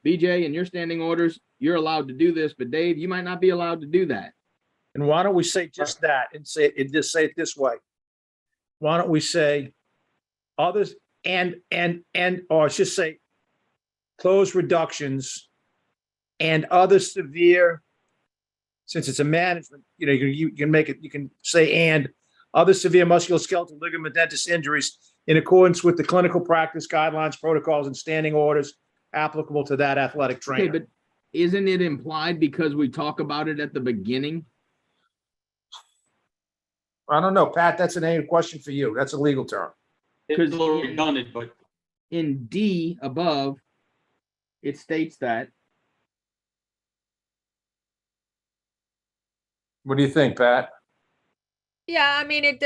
BJ, in your standing orders, you're allowed to do this, but Dave, you might not be allowed to do that. And why don't we say just that and just say it this way? Why don't we say others or it's just say close reductions and other severe, since it's a management, you can make it, you can say and other severe musculoskeletal ligament tendon injuries in accordance with the clinical practice guidelines, protocols, and standing orders applicable to that athletic Okay, trainer. but isn't it implied because we talk about it at the beginning? I don't know, Pat, that's a question for you. That's a legal term. It's a little redundant, but In D above, it states that. What do you think, Pat? Yeah, I mean, it's,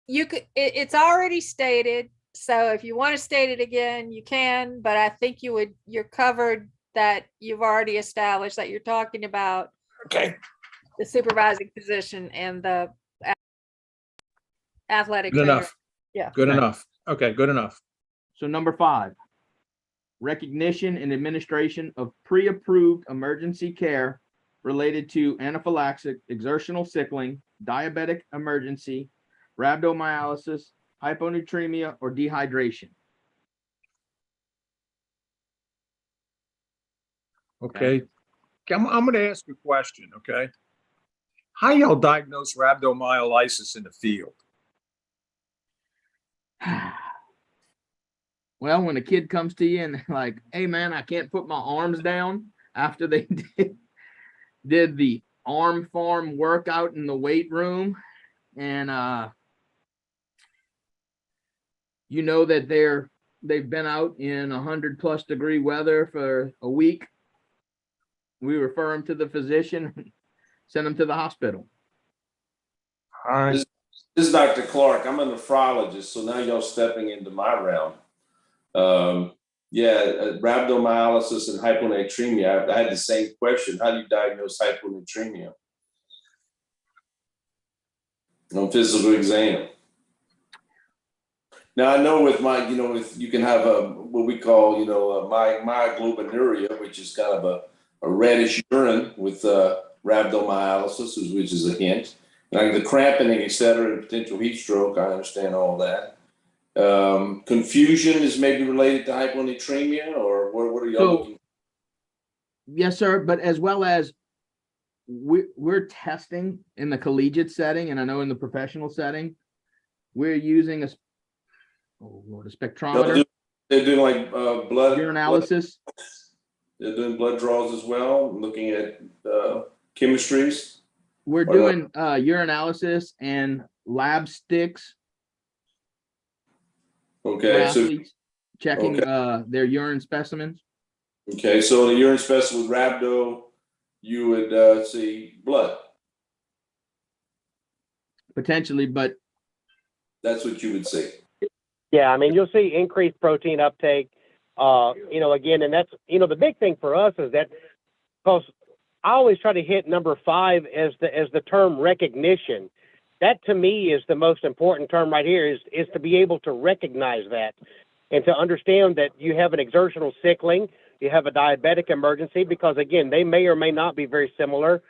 it's already stated. So if you want to state it again, you can, but I think you're covered that you've already established that you're talking about Okay. the supervising position and the athletic Good trainer. enough. Yeah. Good Okay. enough. Okay, good enough. So number 5, recognition and administration of pre-approved emergency care related to anaphylaxis, exertional sickling, diabetic emergency, rhabdomyolysis, hyponatremia, or dehydration. Okay. I'm going to ask a question, okay? How y'all diagnose rhabdomyolysis in the field? Well, when a kid comes to you and like, hey man, I can't put my arms down after they did the arm farm workout in the weight room, and you know that they've been out in 100+ degree weather for a week, we refer them to the physician, send them to the hospital. All right. This is Dr. Clark. I'm a nephrologist, so now y'all stepping into my realm. Rhabdomyolysis and hyponatremia. I had the same question. How do you diagnose hyponatremia on physical exam? Now I know with you can have what we call myoglobinuria, which is kind of a reddish urine with rhabdomyolysis, which is a hint. Like the cramping, et cetera, and potential heat stroke, I understand all that. Confusion is maybe related to hyponatremia, or what are y'all looking? Yes, sir. But as well as we're testing in the collegiate setting, and I know in the professional setting, we're using a spectrometer. They're doing like blood urinalysis. They're doing blood draws as well, looking at chemistries. We're doing urinalysis and lab sticks. Okay, so athletes, checking their urine specimens. Okay, so the urine specimen with rhabdo, you would see blood. Potentially, but that's what you would see. Yeah, I mean, you'll see increased protein uptake, again, and that's, the big thing for us is that, because I always try to hit number 5 as the term recognition. That to me is the most important term right here is to be able to recognize that and to understand that you have an exertional sickling, you have a diabetic emergency, because again, they may or may not be very similar.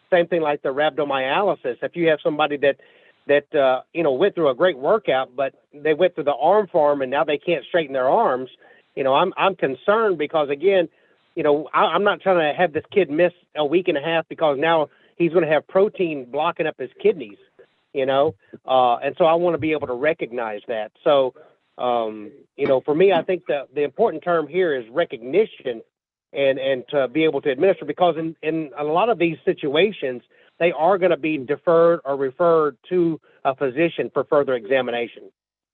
Same thing like the rhabdomyolysis. If you have somebody that went through a great workout, but they went through the arm farm and now they can't straighten their arms, I'm concerned because again, I'm not trying to have this kid miss a week and a half because now he's going to have protein blocking up his kidneys, and so I want to be able to recognize that. So, for me, I think the important term here is recognition and to be able to administer, because in a lot of these situations, they are going to be deferred or referred to a physician for further examination.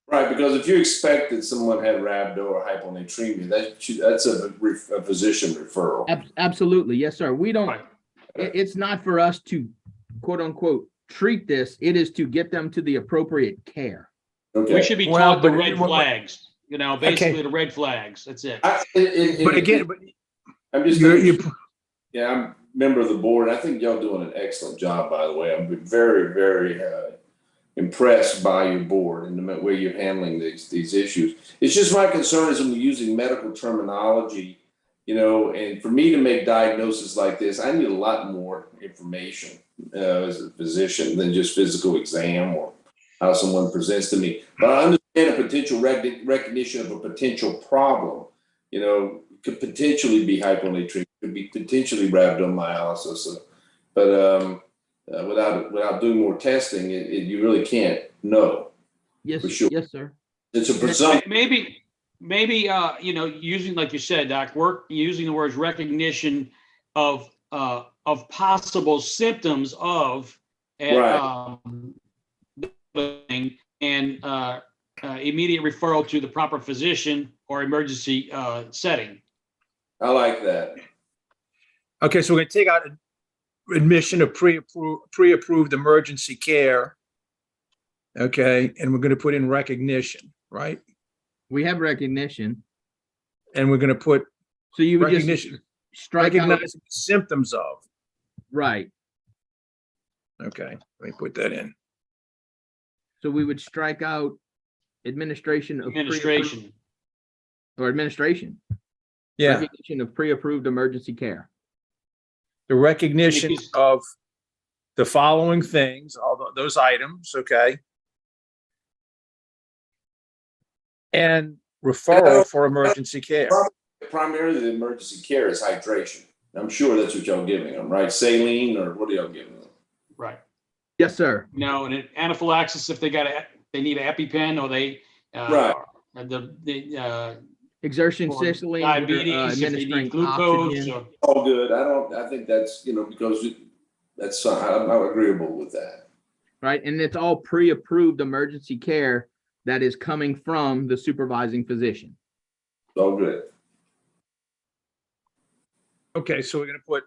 Right, because if you expect that someone had rhabdo or hyponatremia, that's a physician referral. Absolutely, yes, sir. We don't. It's not for us to quote unquote treat this. It is to get them to the appropriate care. Okay. We should be taught the red flags. Basically the red flags. That's it. I'm just. I'm a member of the board. I think y'all doing an excellent job, by the way. I'm very, very impressed by your board and the way you're handling these issues. It's just my concern is when you're using medical terminology, you know, and for me to make diagnoses like this, I need a lot more information as a physician than just physical exam or how someone presents to me. But I understand a potential recognition of a potential problem, you know, could potentially be hyponatremia, could be potentially rhabdomyolysis, but without doing more testing, you really can't know. Yes, For sure. yes, sir. It's a presumption. Maybe, you know, using, like you said, Doc, using the words recognition of possible symptoms of, Right. and immediate referral to the proper physician or emergency setting. I like that. Okay, so we're gonna take out admission of pre-approved emergency care. Okay, and we're gonna put in recognition, right? We have recognition. And we're gonna put So you would just recognition, strike out, recognizing symptoms of. right. Okay, let me put that in. So we would strike out administration of Administration. or administration. Yeah, Recognition of pre-approved emergency care. the recognition Because- of the following things, all those items, okay? And referral for emergency care. Primarily, the emergency care is hydration. I'm sure that's what y'all giving them, right? Saline, or what are y'all giving them? Right. Yes, sir. No, and anaphylaxis if they need an EpiPen or they, Right. Exertion for saline. diabetes, if they administering need glucose oxygen. or. All good. I think that's, you know, because that's, I'm agreeable with that. Right, and it's all pre-approved emergency care that is coming from the supervising physician. All good. Okay, so we're gonna put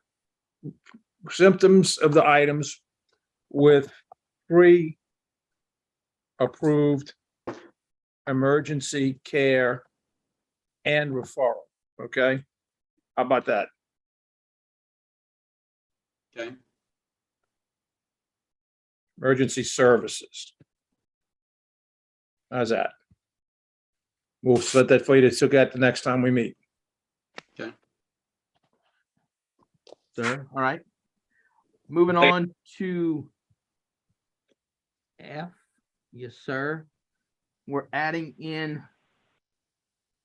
symptoms of the items with pre-approved emergency care and referral, okay? How about that? Okay. Emergency services. How's that? We'll set that for you to look at the next time we meet. Sir, all right. Moving on to F. Yes, sir. We're adding in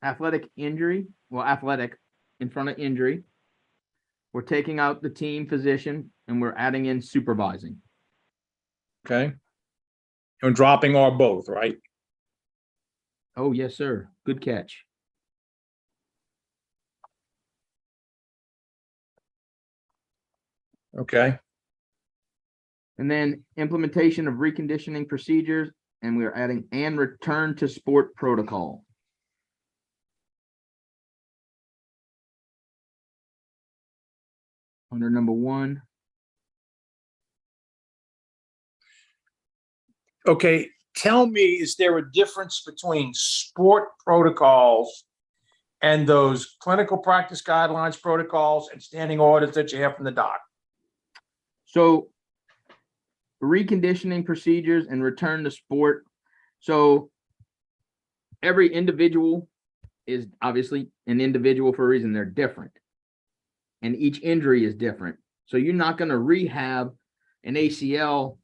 athletic injury, well, athletic in front of injury. We're taking out the team physician and we're adding in supervising. Okay? And dropping or both, right? Oh, yes, sir. Good catch. Okay, And then implementation of reconditioning procedures, and we're adding and return to sport protocol. Under number 1. okay, tell me, is there a difference between sport protocols and those clinical practice guidelines protocols and standing orders that you have from the doc? So reconditioning procedures and return to sport. So every individual is obviously an individual for a reason. They're different. And each injury is different. So you're not going to rehab an ACL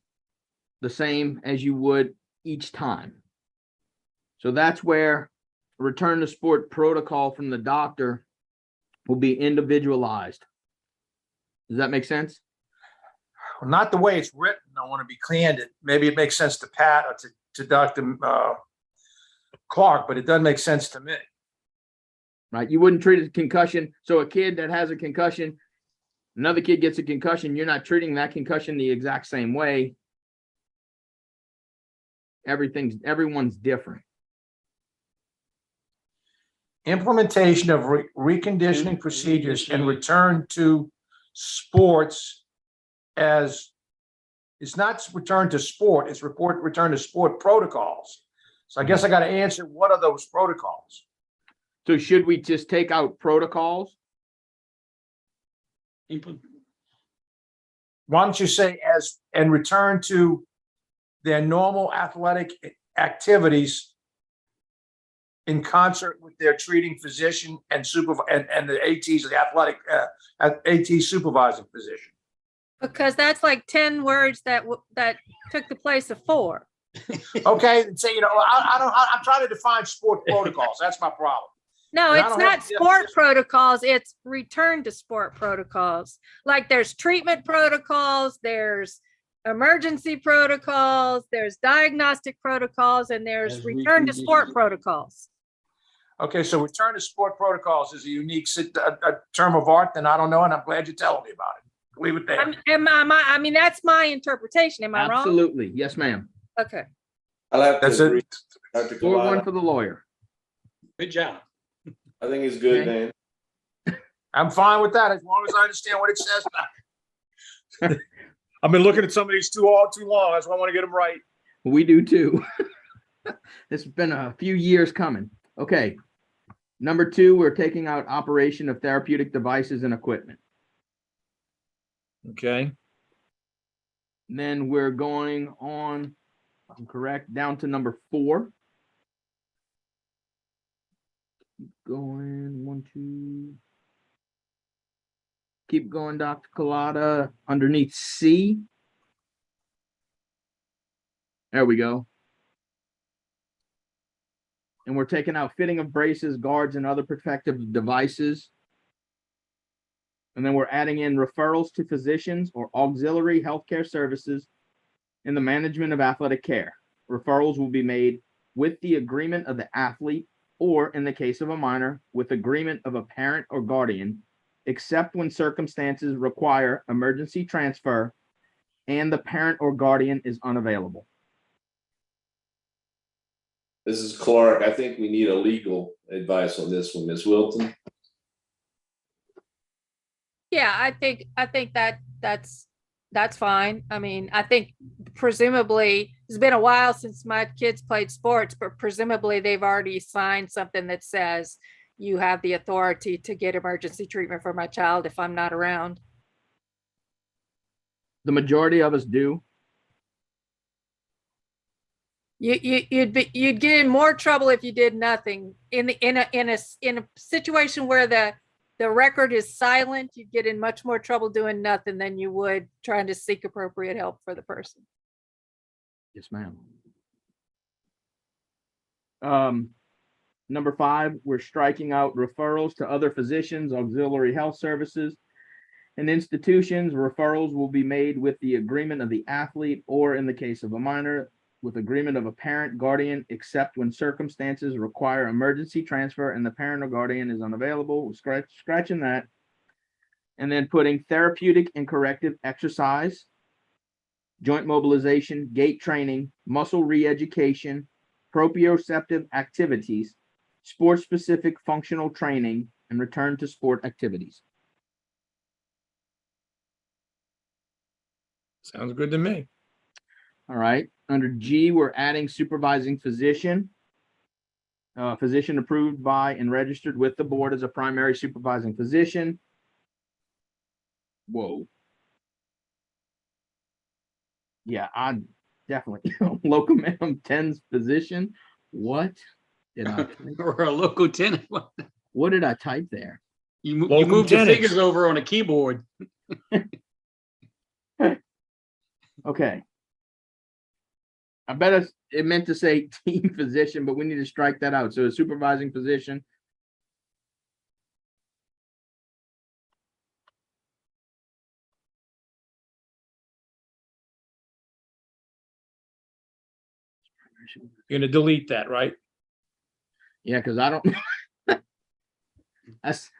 the same as you would each time. So that's where return to sport protocol from the doctor will be individualized. Does that make sense? Not the way it's written, I want to be candid. Maybe it makes sense to Pat or to Dr. Clark, but it doesn't make sense to me. Right? You wouldn't treat a concussion. So a kid that has a concussion, another kid gets a concussion, you're not treating that concussion the exact same way. Everyone's different. Implementation of reconditioning procedures and return to sports as, it's not return to sport, it's return to sport protocols. So I guess I got to answer, what are those protocols? So should we just take out protocols? Why don't you say as, and return to their normal athletic activities in concert with their treating physician and and the ATs, the athletic, AT supervising physician. Because that's like 10 words that took the place of 4. Okay, and say, I'm trying to define sport protocols. That's my problem. No, And I it's don't have not the sport definition. protocols, it's return to sport protocols. Like there's treatment protocols, there's emergency protocols, there's diagnostic protocols, and there's There's return to sport reconditioning. protocols. Okay, so return to sport protocols is a unique a term of art, then I don't know, and I'm glad you're telling me about it. Leave it there. I mean, that's my interpretation. Am I wrong? Absolutely. Yes, ma'am. Okay. I'll have That's to agree, it. Dr. 4-1 Kavada. for the lawyer. Good job. I think it's good, Okay. Dan. I'm fine with that, as long as I understand what it says now. I've been looking at some of these too long. That's why I want to get them right. We do too. It's been a few years coming. Okay. Number 2, we're taking out operation of therapeutic devices and equipment. Okay. Then we're going on, I'm correct, down to number 4. Keep going, 1, 2. Keep going, Dr. Collada, underneath C. There we go. And we're taking out fitting of braces, guards, and other protective devices. And then we're adding in referrals to physicians or auxiliary healthcare services in the management of athletic care. Referrals will be made with the agreement of the athlete, or in the case of a minor, with agreement of a parent or guardian, except when circumstances require emergency transfer and the parent or guardian is unavailable. This is Clark. I think we need a legal advice on this one, Ms. Wilton. Yeah, I think that's fine. I mean, I think presumably it's been a while since my kids played sports, but presumably they've already signed something that says you have the authority to get emergency treatment for my child if I'm not around. The majority of us do. You'd get in more trouble if you did nothing. In a situation where the record is silent, you'd get in much more trouble doing nothing than you would trying to seek appropriate help for the person. Yes, ma'am. Number 5, we're striking out referrals to other physicians, auxiliary health services, and institutions. Referrals will be made with the agreement of the athlete, or in the case of a minor, with agreement of a parent, guardian, except when circumstances require emergency transfer and the parent or guardian is unavailable. Scratching that. And then putting therapeutic and corrective exercise, joint mobilization, gait training, muscle re-education, proprioceptive activities, sport-specific functional training, and return to sport activities. Sounds good to me. All right. Under G, we're adding supervising physician. Physician approved by and registered with the board as a primary supervising physician. Whoa. Yeah, I definitely locum tenens physician. What did I type? Or a local tenant. What did I type there? You Locum moved your tenens. fingers over on a keyboard. Okay. I bet it meant to say team physician, but we need to strike that out. So a supervising physician. You're gonna delete that, right? Yeah, because I don't. That's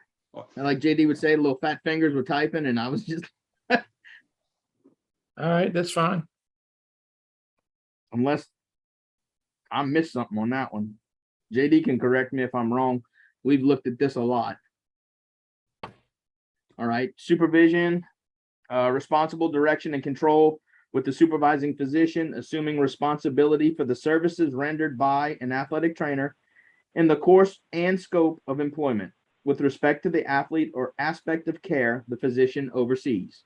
like JD would say, little fat fingers were typing, and I was just All right, that's fine. unless I missed something on that one. JD can correct me if I'm wrong. We've looked at this a lot. All right, supervision, responsible direction and control with the supervising physician, assuming responsibility for the services rendered by an athletic trainer in the course and scope of employment with respect to the athlete or aspect of care the physician oversees.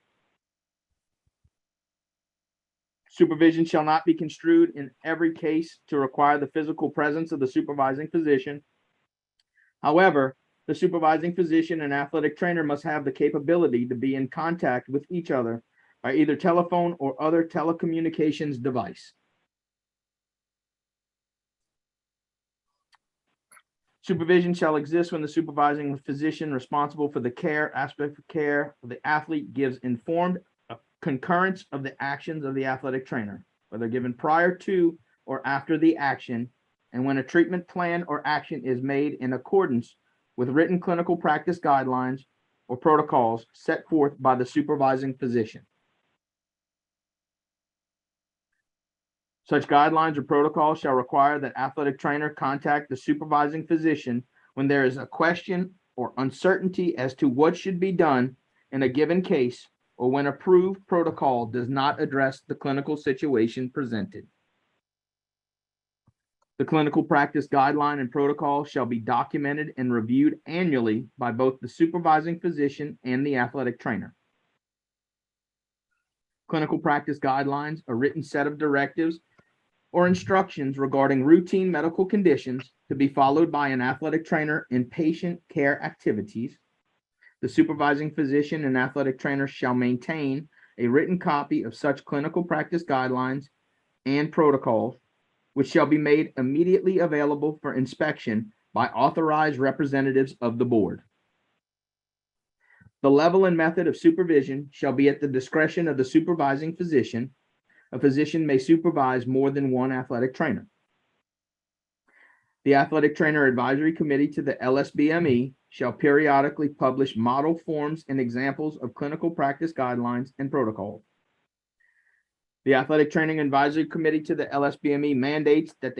Supervision shall not be construed in every case to require the physical presence of the supervising physician. However, the supervising physician and athletic trainer must have the capability to be in contact with each other by either telephone or other telecommunications device. Supervision shall exist when the supervising physician responsible for the care aspect of care of the athlete gives informed concurrence of the actions of the athletic trainer, whether given prior to or after the action, and when a treatment plan or action is made in accordance with written clinical practice guidelines or protocols set forth by the supervising physician. Such guidelines or protocols shall require that athletic trainer contact the supervising physician when there is a question or uncertainty as to what should be done in a given case, or when approved protocol does not address the clinical situation presented. The clinical practice guideline and protocol shall be documented and reviewed annually by both the supervising physician and the athletic trainer. Clinical practice guidelines, a written set of directives or instructions regarding routine medical conditions to be followed by an athletic trainer in patient care activities. The supervising physician and athletic trainer shall maintain a written copy of such clinical practice guidelines and protocols, which shall be made immediately available for inspection by authorized representatives of the board. The level and method of supervision shall be at the discretion of the supervising physician. A physician may supervise more than one athletic trainer. The Athletic Trainer Advisory Committee to the LSBME shall periodically publish model forms and examples of clinical practice guidelines and protocols. The Athletic Training Advisory Committee to the LSBME mandates that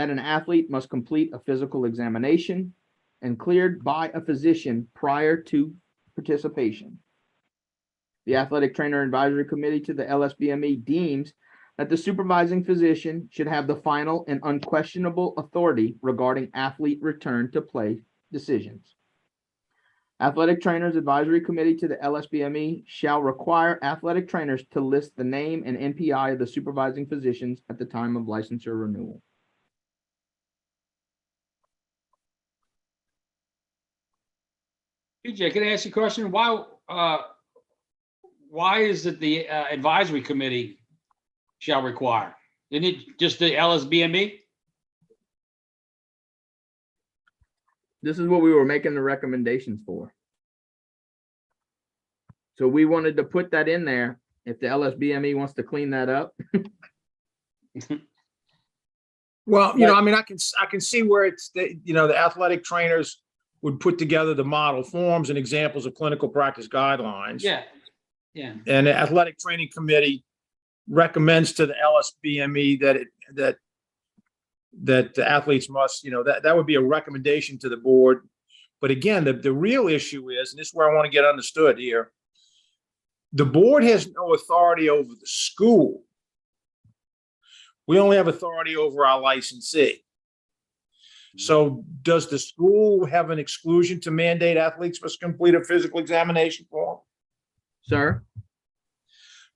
an athlete must complete a physical examination and cleared by a physician prior to participation. The Athletic Trainer Advisory Committee to the LSBME deems that the supervising physician should have the final and unquestionable authority regarding athlete return to play decisions. Athletic Trainers Advisory Committee to the LSBME shall require athletic trainers to list the name and NPI of the supervising physicians at the time of licensure renewal. PJ, can I ask you a question? Why is it the advisory committee shall require? Isn't it just the LSBME? This is what we were making the recommendations for. So we wanted to put that in there. If the LSBME wants to clean that up. Well, I mean, I can see where it's, the athletic trainers would put together the model forms and examples of clinical practice guidelines. Yeah, yeah. And the athletic training committee recommends to the LSBME that the athletes must, that would be a recommendation to the board. But again, the real issue is, and this is where I want to get understood here, the board has no authority over the school. We only have authority over our licensee. So does the school have an exclusion to mandate athletes must complete a physical examination form? Sir?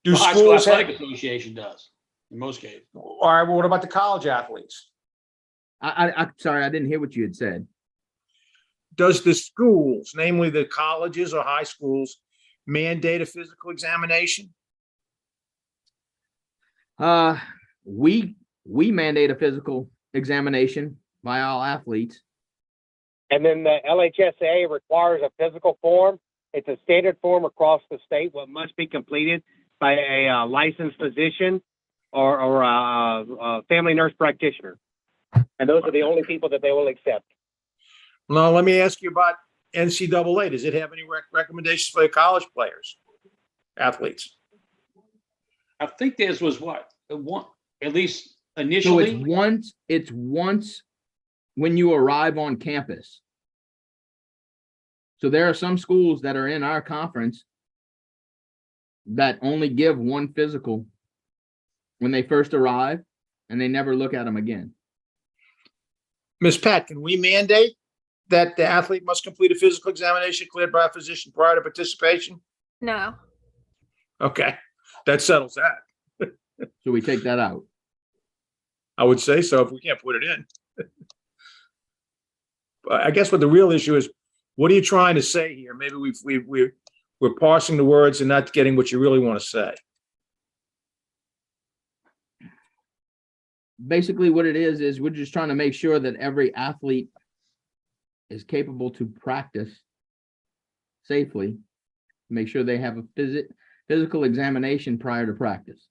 Do The High School schools have, Athletic Association does, in most cases. all right, well, what about the college athletes? I'm sorry, I didn't hear what you had said. Does the schools, namely the colleges or high schools, mandate a physical examination? We mandate a physical examination by all athletes. And then the LHSA requires a physical form. It's a standard form across the state, what must be completed by a licensed physician or a family nurse practitioner. And those are the only people that they will accept. Now, let me ask you about NCAA. Does it have any recommendations for the college players, athletes? I think this was what, at least So initially? it's once when you arrive on campus. So there are some schools that are in our conference that only give one physical when they first arrive, and they never look at them again. Ms. Pat, can we mandate that the athlete must complete a physical examination cleared by a physician prior to participation? No. Okay, that settles that. Should we take that out? I would say so if we can't put it in. But I guess what the real issue is, what are you trying to say here? Maybe we're parsing the words and not getting what you really want to say. Basically what it is we're just trying to make sure that every athlete is capable to practice safely, make sure they have a physical examination prior to practice.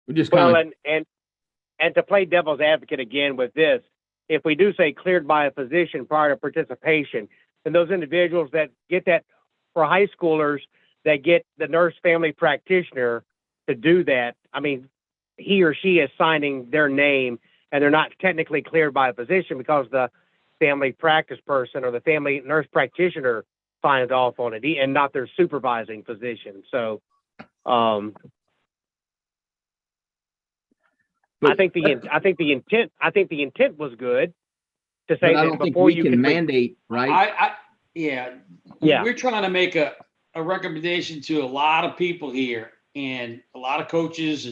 We just Well, kind of, and to play devil's advocate again with this, if we do say cleared by a physician prior to participation, then those individuals that get that, for high schoolers that get the nurse family practitioner to do that, I mean, he or she is signing their name and they're not technically cleared by a physician because the family practice person or the family nurse practitioner signed off on it and not their supervising physician. So, I think the intent was good to say but I that don't think before we you can can mandate, right? Yeah. Yeah. We're trying to make a recommendation to a lot of people here, and a lot of coaches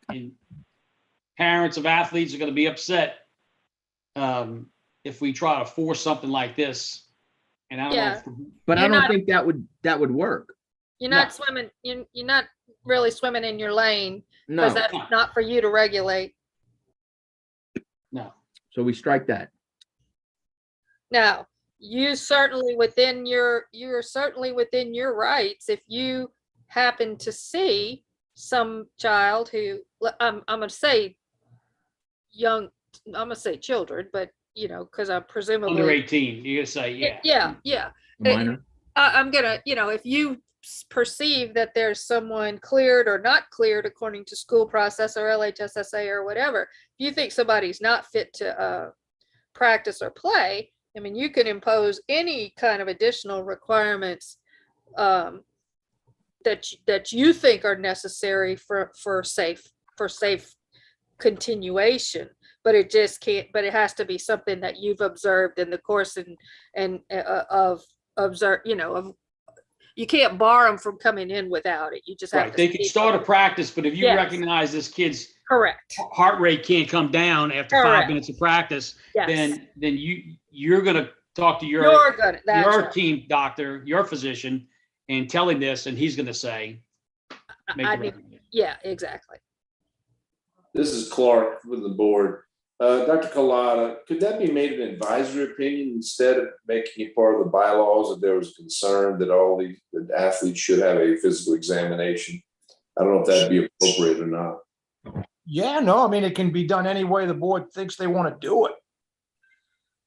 and parents of athletes are going to be upset if we try to force something like this. And I don't know. Yeah. But I You're don't not- think that would work. You're No. not swimming, you're not really swimming in your lane, No, because that's No. not for you to regulate. No. so we strike that. Now, you're certainly within your rights if you happen to see some child who, I'm gonna say young, I'm gonna say children, but you know, because I'm Under presumably, 18, you're going to say, yeah. yeah. A minor. I'm gonna, if you perceive that there's someone cleared or not cleared according to school process or LHSSA or whatever, if you think somebody's not fit to practice or play, I mean, you can impose any kind of additional requirements that you think are necessary for safe continuation. But it just can't. But it has to be something that you've observed in the course of observe. You can't bar them from coming in without it. You just have Right. to. They could see start a them. practice, but if you Yes. recognize this kid's Correct. heart rate can't come down after Correct. 5 minutes of practice, Yes. then you're going to talk to You're gonna. That's your right. team doctor, your physician, and tell him this, and he's going to say, make I the need- recommendation. Yeah. Exactly. This is Clark with the board. Dr. Collada, could that be made an advisory opinion instead of making it part of the bylaws if there was concern that that athletes should have a physical examination? I don't know if that'd be appropriate or not. Yeah, no, I mean, it can be done any way the board thinks they want to do it.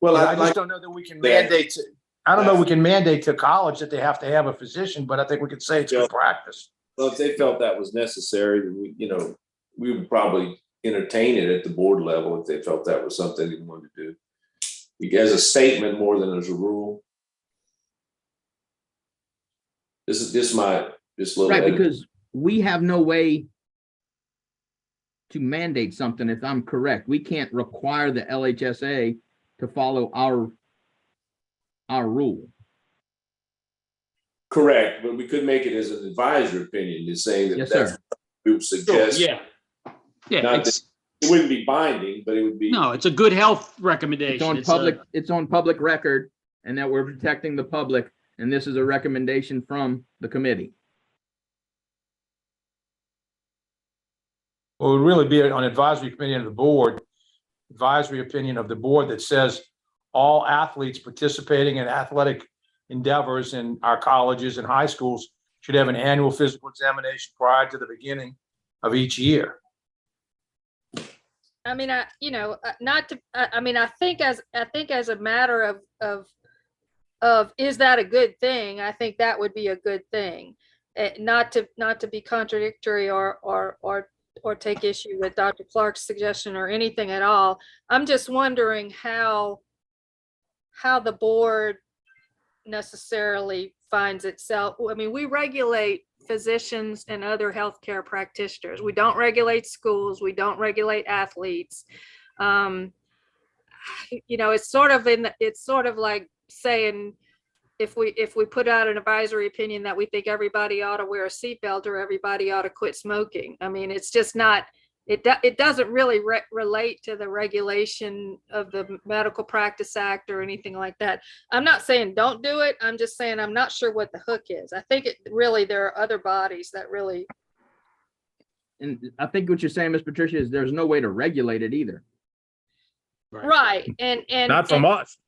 Well, I I'd just like, don't know that we can that- mandate to, I don't know, we can mandate to college that they have to have a physician, but I think we could say it's good practice. well, if they felt that was necessary, then we would probably entertain it at the board level if they felt that was something they wanted to do. As a statement more than as a rule. This is just little. Right, edit. because we have no way to mandate something, if I'm correct. We can't require the LHSA to follow our rule. Correct, but we could make it as an advisory opinion, just saying that Yes, that's sir. what we would suggest. Yeah. Yeah. Not It's, It wouldn't be binding, but it would be. no, it's a good health It's recommendation. on public record, and that we're protecting the public, and this is a recommendation from the committee. Well, it would really be on advisory opinion of the board, advisory opinion of the board that says all athletes participating in athletic endeavors in our colleges and high schools should have an annual physical examination prior to the beginning of each year. I mean, I think as a matter of is that a good thing? I think that would be a good thing. Not to be contradictory or take issue with Dr. Clark's suggestion or anything at all. I'm just wondering how the board necessarily finds itself. I mean, we regulate physicians and other healthcare practitioners. We don't regulate schools. We don't regulate athletes. It's sort of like saying if we put out an advisory opinion that we think everybody ought to wear a seatbelt or everybody ought to quit smoking. I mean, it's just not, it doesn't really relate to the regulation of the Medical Practice Act or anything like that. I'm not saying don't do it. I'm just saying I'm not sure what the hook is. I think there are other bodies that really. And I think what you're saying, Ms. Patricia, is there's no way to regulate it either. Right. And Not from us.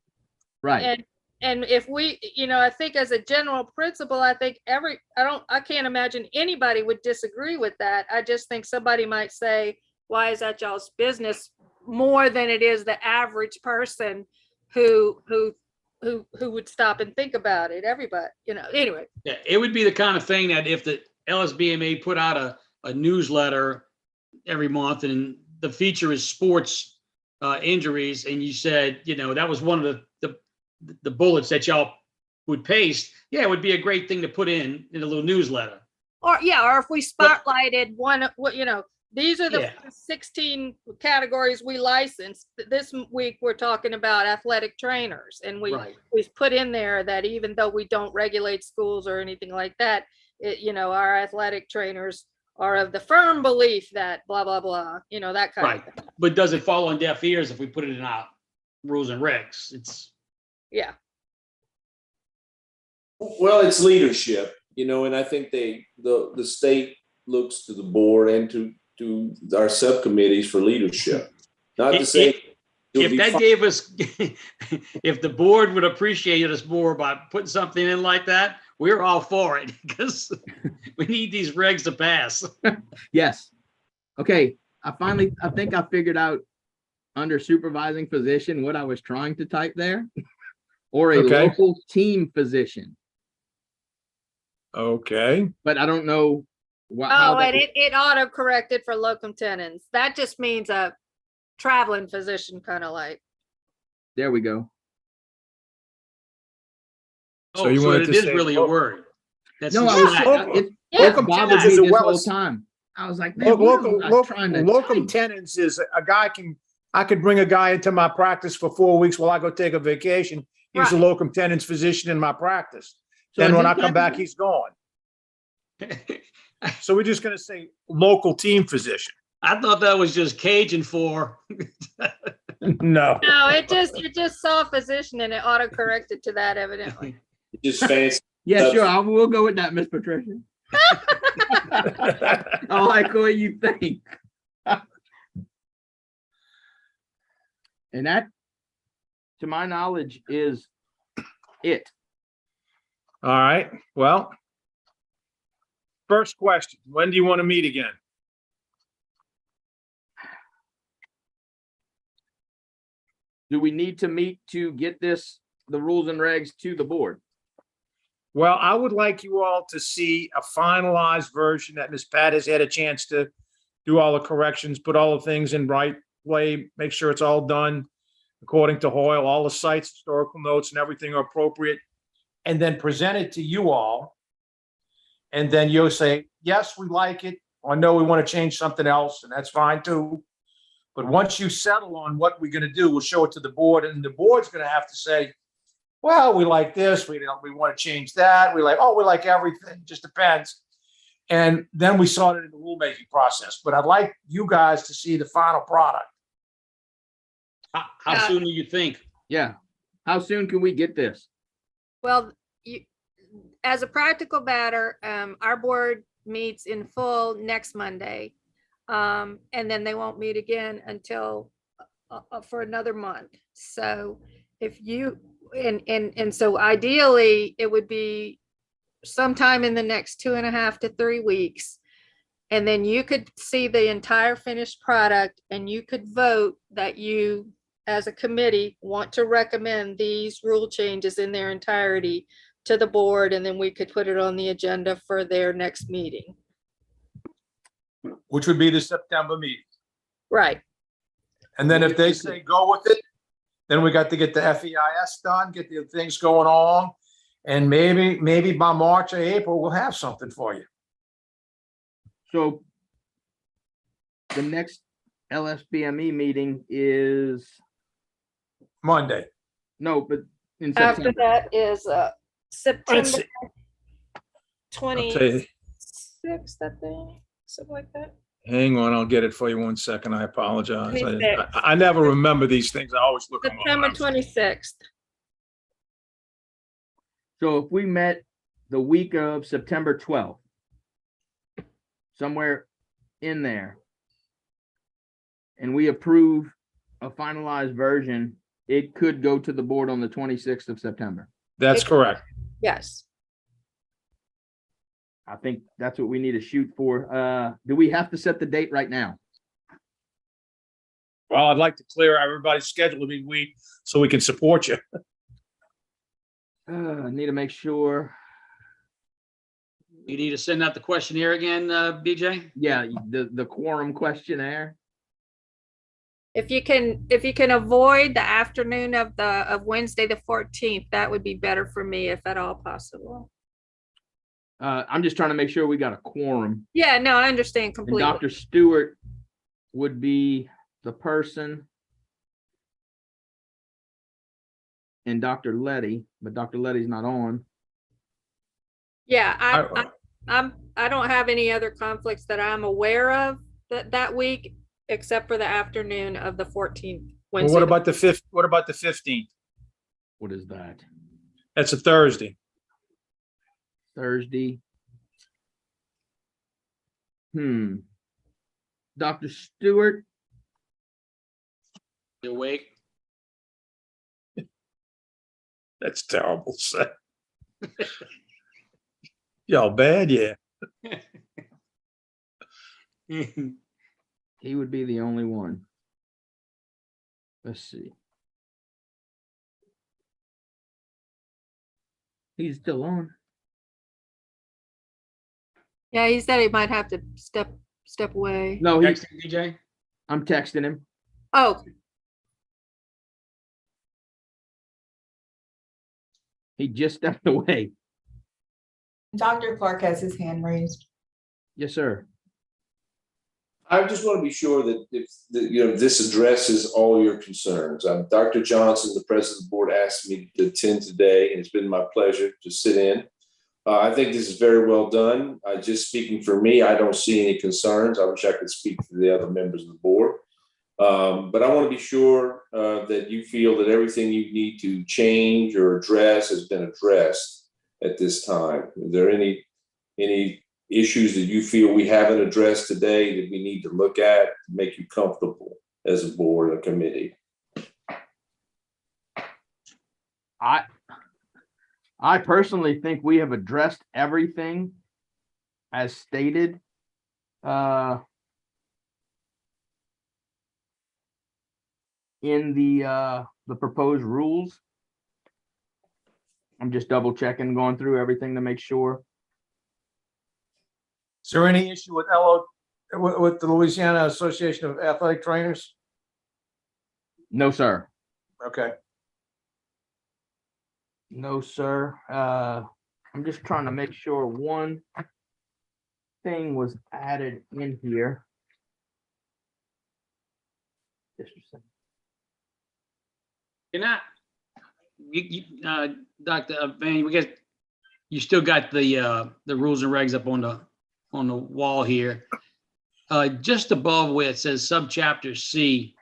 Right. And if we, I think as a general principle, I think I can't imagine anybody would disagree with that. I just think somebody might say, why is that y'all's business, more than it is the average person who would stop and think about it. Everybody, anyway. Yeah, it would be the kind of thing that if the LSBMA put out a newsletter every month and the feature is sports injuries, and you said, that was one of the bullets that y'all would paste, yeah, it would be a great thing to put in a little newsletter. Or if we spotlighted these are the 16 categories we licensed. This week, we're talking about athletic trainers, and we put in there that even though we don't regulate schools or anything like that, our athletic trainers are of the firm belief that blah, blah, blah, that kind of thing. But does it fall on deaf ears if we put it in our rules and regs? Yeah. Well, it's leadership, and I think the state looks to the board and to our subcommittees for leadership. Not to say if the board would appreciate us more by putting something in like that, we're all for it, because we need these regs to pass. Yes. Okay. I think I figured out under supervising physician what I was trying to type there. Or a local team physician. Okay. But I don't know. It auto-corrected for locum tenens. That just means a traveling physician, kind of like. There we go. So you wanted to say really a word. It bothered me this whole time. I was like, locum tenens is I could bring a guy into my practice for 4 weeks while I go take a vacation. He's a locum tenens physician in my practice. Then when I come back, he's gone. So we're just going to say local team physician. I thought that was just Cajun for. No, it just saw physician and it auto-corrected to that, evidently. Just fancy. Yeah, sure. We'll go with that, Miss Patricia. I like what you think. And that, to my knowledge, is it. All right. Well, first question, when do you want to meet again? Do we need to meet to get the rules and regs to the board? Well, I would like you all to see a finalized version that Ms. Pat has had a chance to do all the corrections, put all the things in right way, make sure it's all done according to Hoyle, all the sites, historical notes and everything are appropriate, and then present it to you all. And then you'll say, yes, we like it, or no, we want to change something else, and that's fine too. But once you settle on what we're going to do, we'll show it to the board, and the board's going to have to say, well, we like this, we want to change that, we like everything, just depends. And then we start it in the rulemaking process. But I'd like you guys to see the final product. How soon do you think? Yeah. How soon can we get this? Well, as a practical matter, our board meets in full next Monday. And then they won't meet again until for another month. So if you, and so ideally it would be sometime in the next 2.5 to 3 weeks. And then you could see the entire finished product and you could vote that you, as a committee, want to recommend these rule changes in their entirety to the board. And then we could put it on the agenda for their next meeting. Which would be the September meeting. Right. And then if they say go with it, then we got to get the FEIS done, get the things going on. And maybe by March or April, we'll have something for you. So the next LSBME meeting is Monday. no, but in After September. that is September Let's see. I'll tell 26th, you. I think, something like that. Hang on, I'll get it for you 1 second. I apologize. 26th. I never remember these things. I always look them up. September 26th. So if we met the week of September 12th, somewhere in there, and we approve a finalized version, it could go to the board on the 26th of September. That's correct. Yes. I think that's what we need to shoot for. Do we have to set the date right now? Well, I'd like to clear everybody's schedule every week so we can support you. I need to make sure. You need to send out the questionnaire again, BJ? Yeah, the quorum questionnaire. If you can avoid the afternoon of Wednesday, the 14th, that would be better for me if at all possible. I'm just trying to make sure we got a quorum. Yeah, no, I understand And completely. Dr. Stewart would be the person. And Dr. Letty, but Dr. Letty's not on. Yeah, I don't have any other conflicts that I'm aware of that week, except for the afternoon of the 14th. Well, Wednesday. what about the 5th? What about the 15th? What is that? That's a Thursday. Thursday. Dr. Stewart, You awake? That's terrible. Say. Y'all bad, yeah. he would be the only one. Let's see. He's still on. Yeah, he said he might have to step away. No, Texting DJ? I'm texting him. Oh, He just stepped away. Dr. Clark has his hand raised. Yes, sir. I just want to be sure that this addresses all your concerns. Dr. Johnson, the president of the board, asked me to attend today, and it's been my pleasure to sit in. I think this is very well done. Just speaking for me, I don't see any concerns. I wish I could speak to the other members of the board. But I want to be sure that you feel that everything you need to change or address has been addressed at this time. Are there any issues that you feel we haven't addressed today that we need to look at to make you comfortable as a board and a committee? I personally think we have addressed everything as stated. In the proposed rules. I'm just double checking, going through everything to make sure. Is there any issue with with the Louisiana Association of Athletic Trainers? No, sir. Okay. No, sir. I'm just trying to make sure one thing was added in here. Just a second. You're not, Dr. Van, you still got the rules and regs up on the wall here. Just above where it says subchapter C,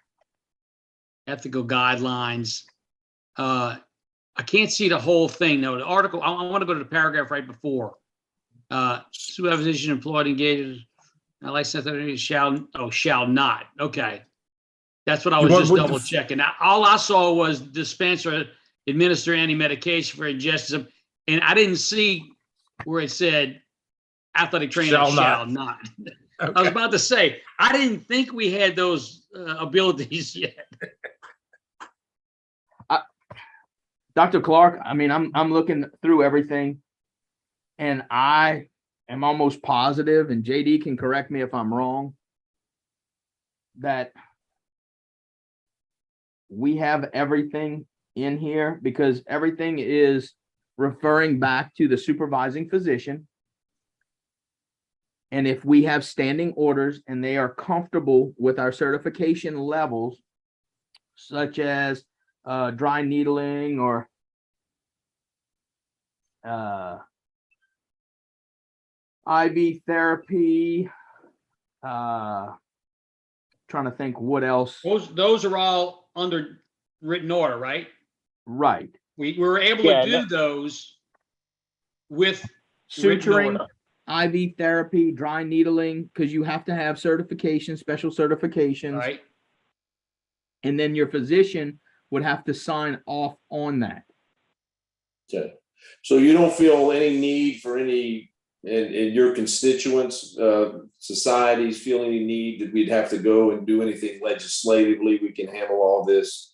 ethical guidelines. I can't see the whole thing. No, the article, I want to go to the paragraph right before. Supervision employed engaged, licensed shall not. Okay. That's what I was just double checking. All I saw was dispense or administer any medication for ingestion. And I didn't see where it said athletic trainer shall not. Okay. I was about to say, I didn't think we had those abilities yet. Dr. Clark, I mean, I'm looking through everything and I am almost positive, and JD can correct me if I'm wrong, that we have everything in here because everything is referring back to the supervising physician. And if we have standing orders and they are comfortable with our certification levels, such as dry needling or IV therapy. Trying to think what else. Those are all under written order, right? Right. We were able Yeah, to do those with written Suturing, order. IV therapy, dry needling, because you have to have certifications, special certifications. Right. And then your physician would have to sign off on that. Okay. So you don't feel any need for any, in your constituents, societies feel any need that we'd have to go and do anything legislatively? We can handle all this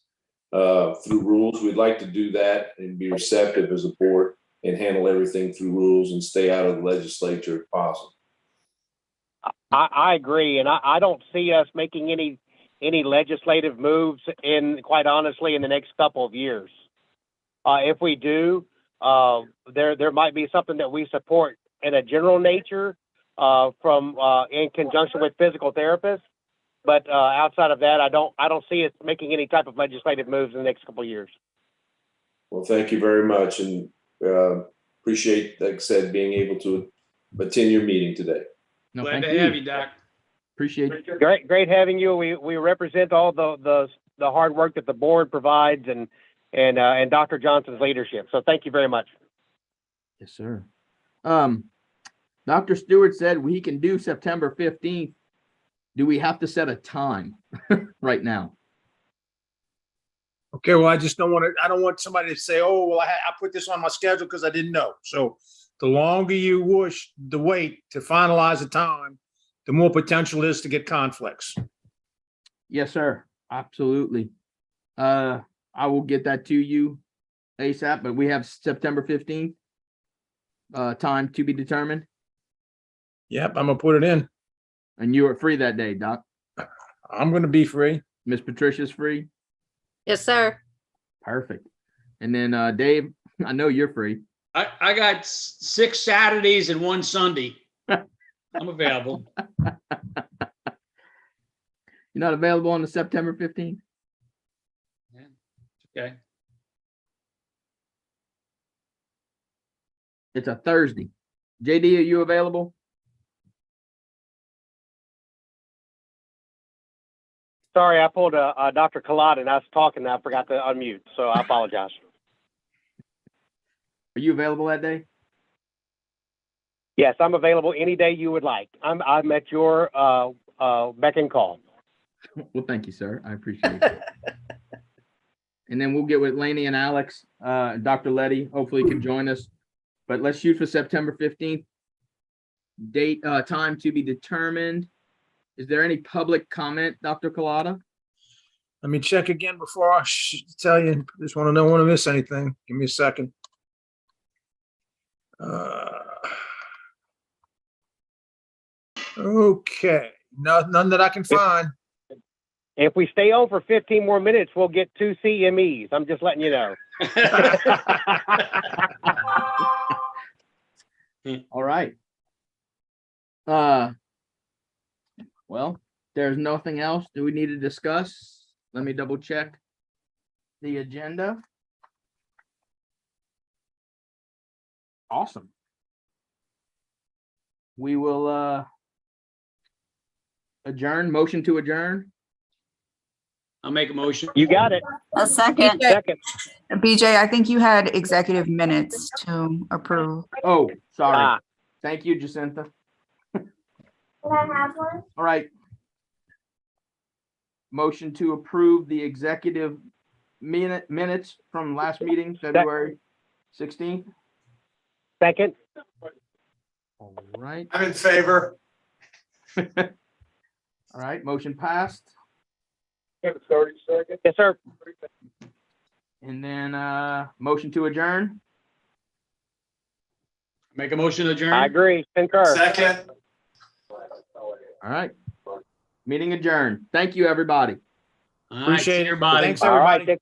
through rules. We'd like to do that and be receptive as a board and handle everything through rules and stay out of the legislature if possible. I agree, and I don't see us making any legislative moves quite honestly, in the next couple of years. If we do, there might be something that we support in a general nature from in conjunction with physical therapists. But outside of that, I don't see us making any type of legislative moves in the next couple of years. Well, thank you very much, and appreciate, like I said, being able to attend your meeting today. No, Glad thank to have you, Doc. Appreciate it. Great having you. We represent all the hard work that the board provides and Dr. Johnson's leadership. So thank you very much. Yes, sir. Dr. Stewart said we can do September 15th. Do we have to set a time right now? Okay, well, I just don't want to, I don't want somebody to say, oh, well, I put this on my schedule because I didn't know. So the longer you wish to wait to finalize the time, the more potential is to get conflicts. Yes, sir. Absolutely. I will get that to you ASAP, but we have September 15th. Time to be determined. Yep, I'm gonna put it in. And you are free that day, Doc. I'm gonna be free. Miss Patricia's free. Yes, sir. Perfect. And then Dave, I know you're free. I got 6 Saturdays and 1 Sunday. I'm available. You're not available on the September 15th? Okay. It's a Thursday. JD, are you available? Sorry, I pulled a Dr. Collada and I was talking and I forgot to unmute. So I apologize. Are you available that day? Yes, I'm available any day you would like. I'm at your beck and call. Well, thank you, sir. I appreciate it. And then we'll get with Laney and Alex. Dr. Letty hopefully can join us. But let's shoot for September 15th. Date, time to be determined. Is there any public comment, Dr. Collada? Let me check again before I tell you. Just want to know, want to miss anything. Give me a second. Okay, none that I can find. If we stay on for 15 more minutes, we'll get 2 CMEs. I'm just letting you know. All right. Well, there's nothing else. Do we need to discuss? Let me double check the agenda. Awesome. We will adjourn, motion to adjourn. I'll make a motion. You got it. A second. Second. BJ, I think you had executive minutes to approve. Oh, sorry. Ah. Thank you, Jacinta. Can I have one? All right. Motion to approve the executive minutes from last meeting, February 16th. Second. All right. I'm in favor. All right, motion passed. Yes, sir. And then motion to adjourn. Make a motion to adjourn. I agree. Concur. Second. All right. Meeting adjourned. Thank you, everybody. All right, Appreciate it. everybody. Thanks, All right, everybody. take care.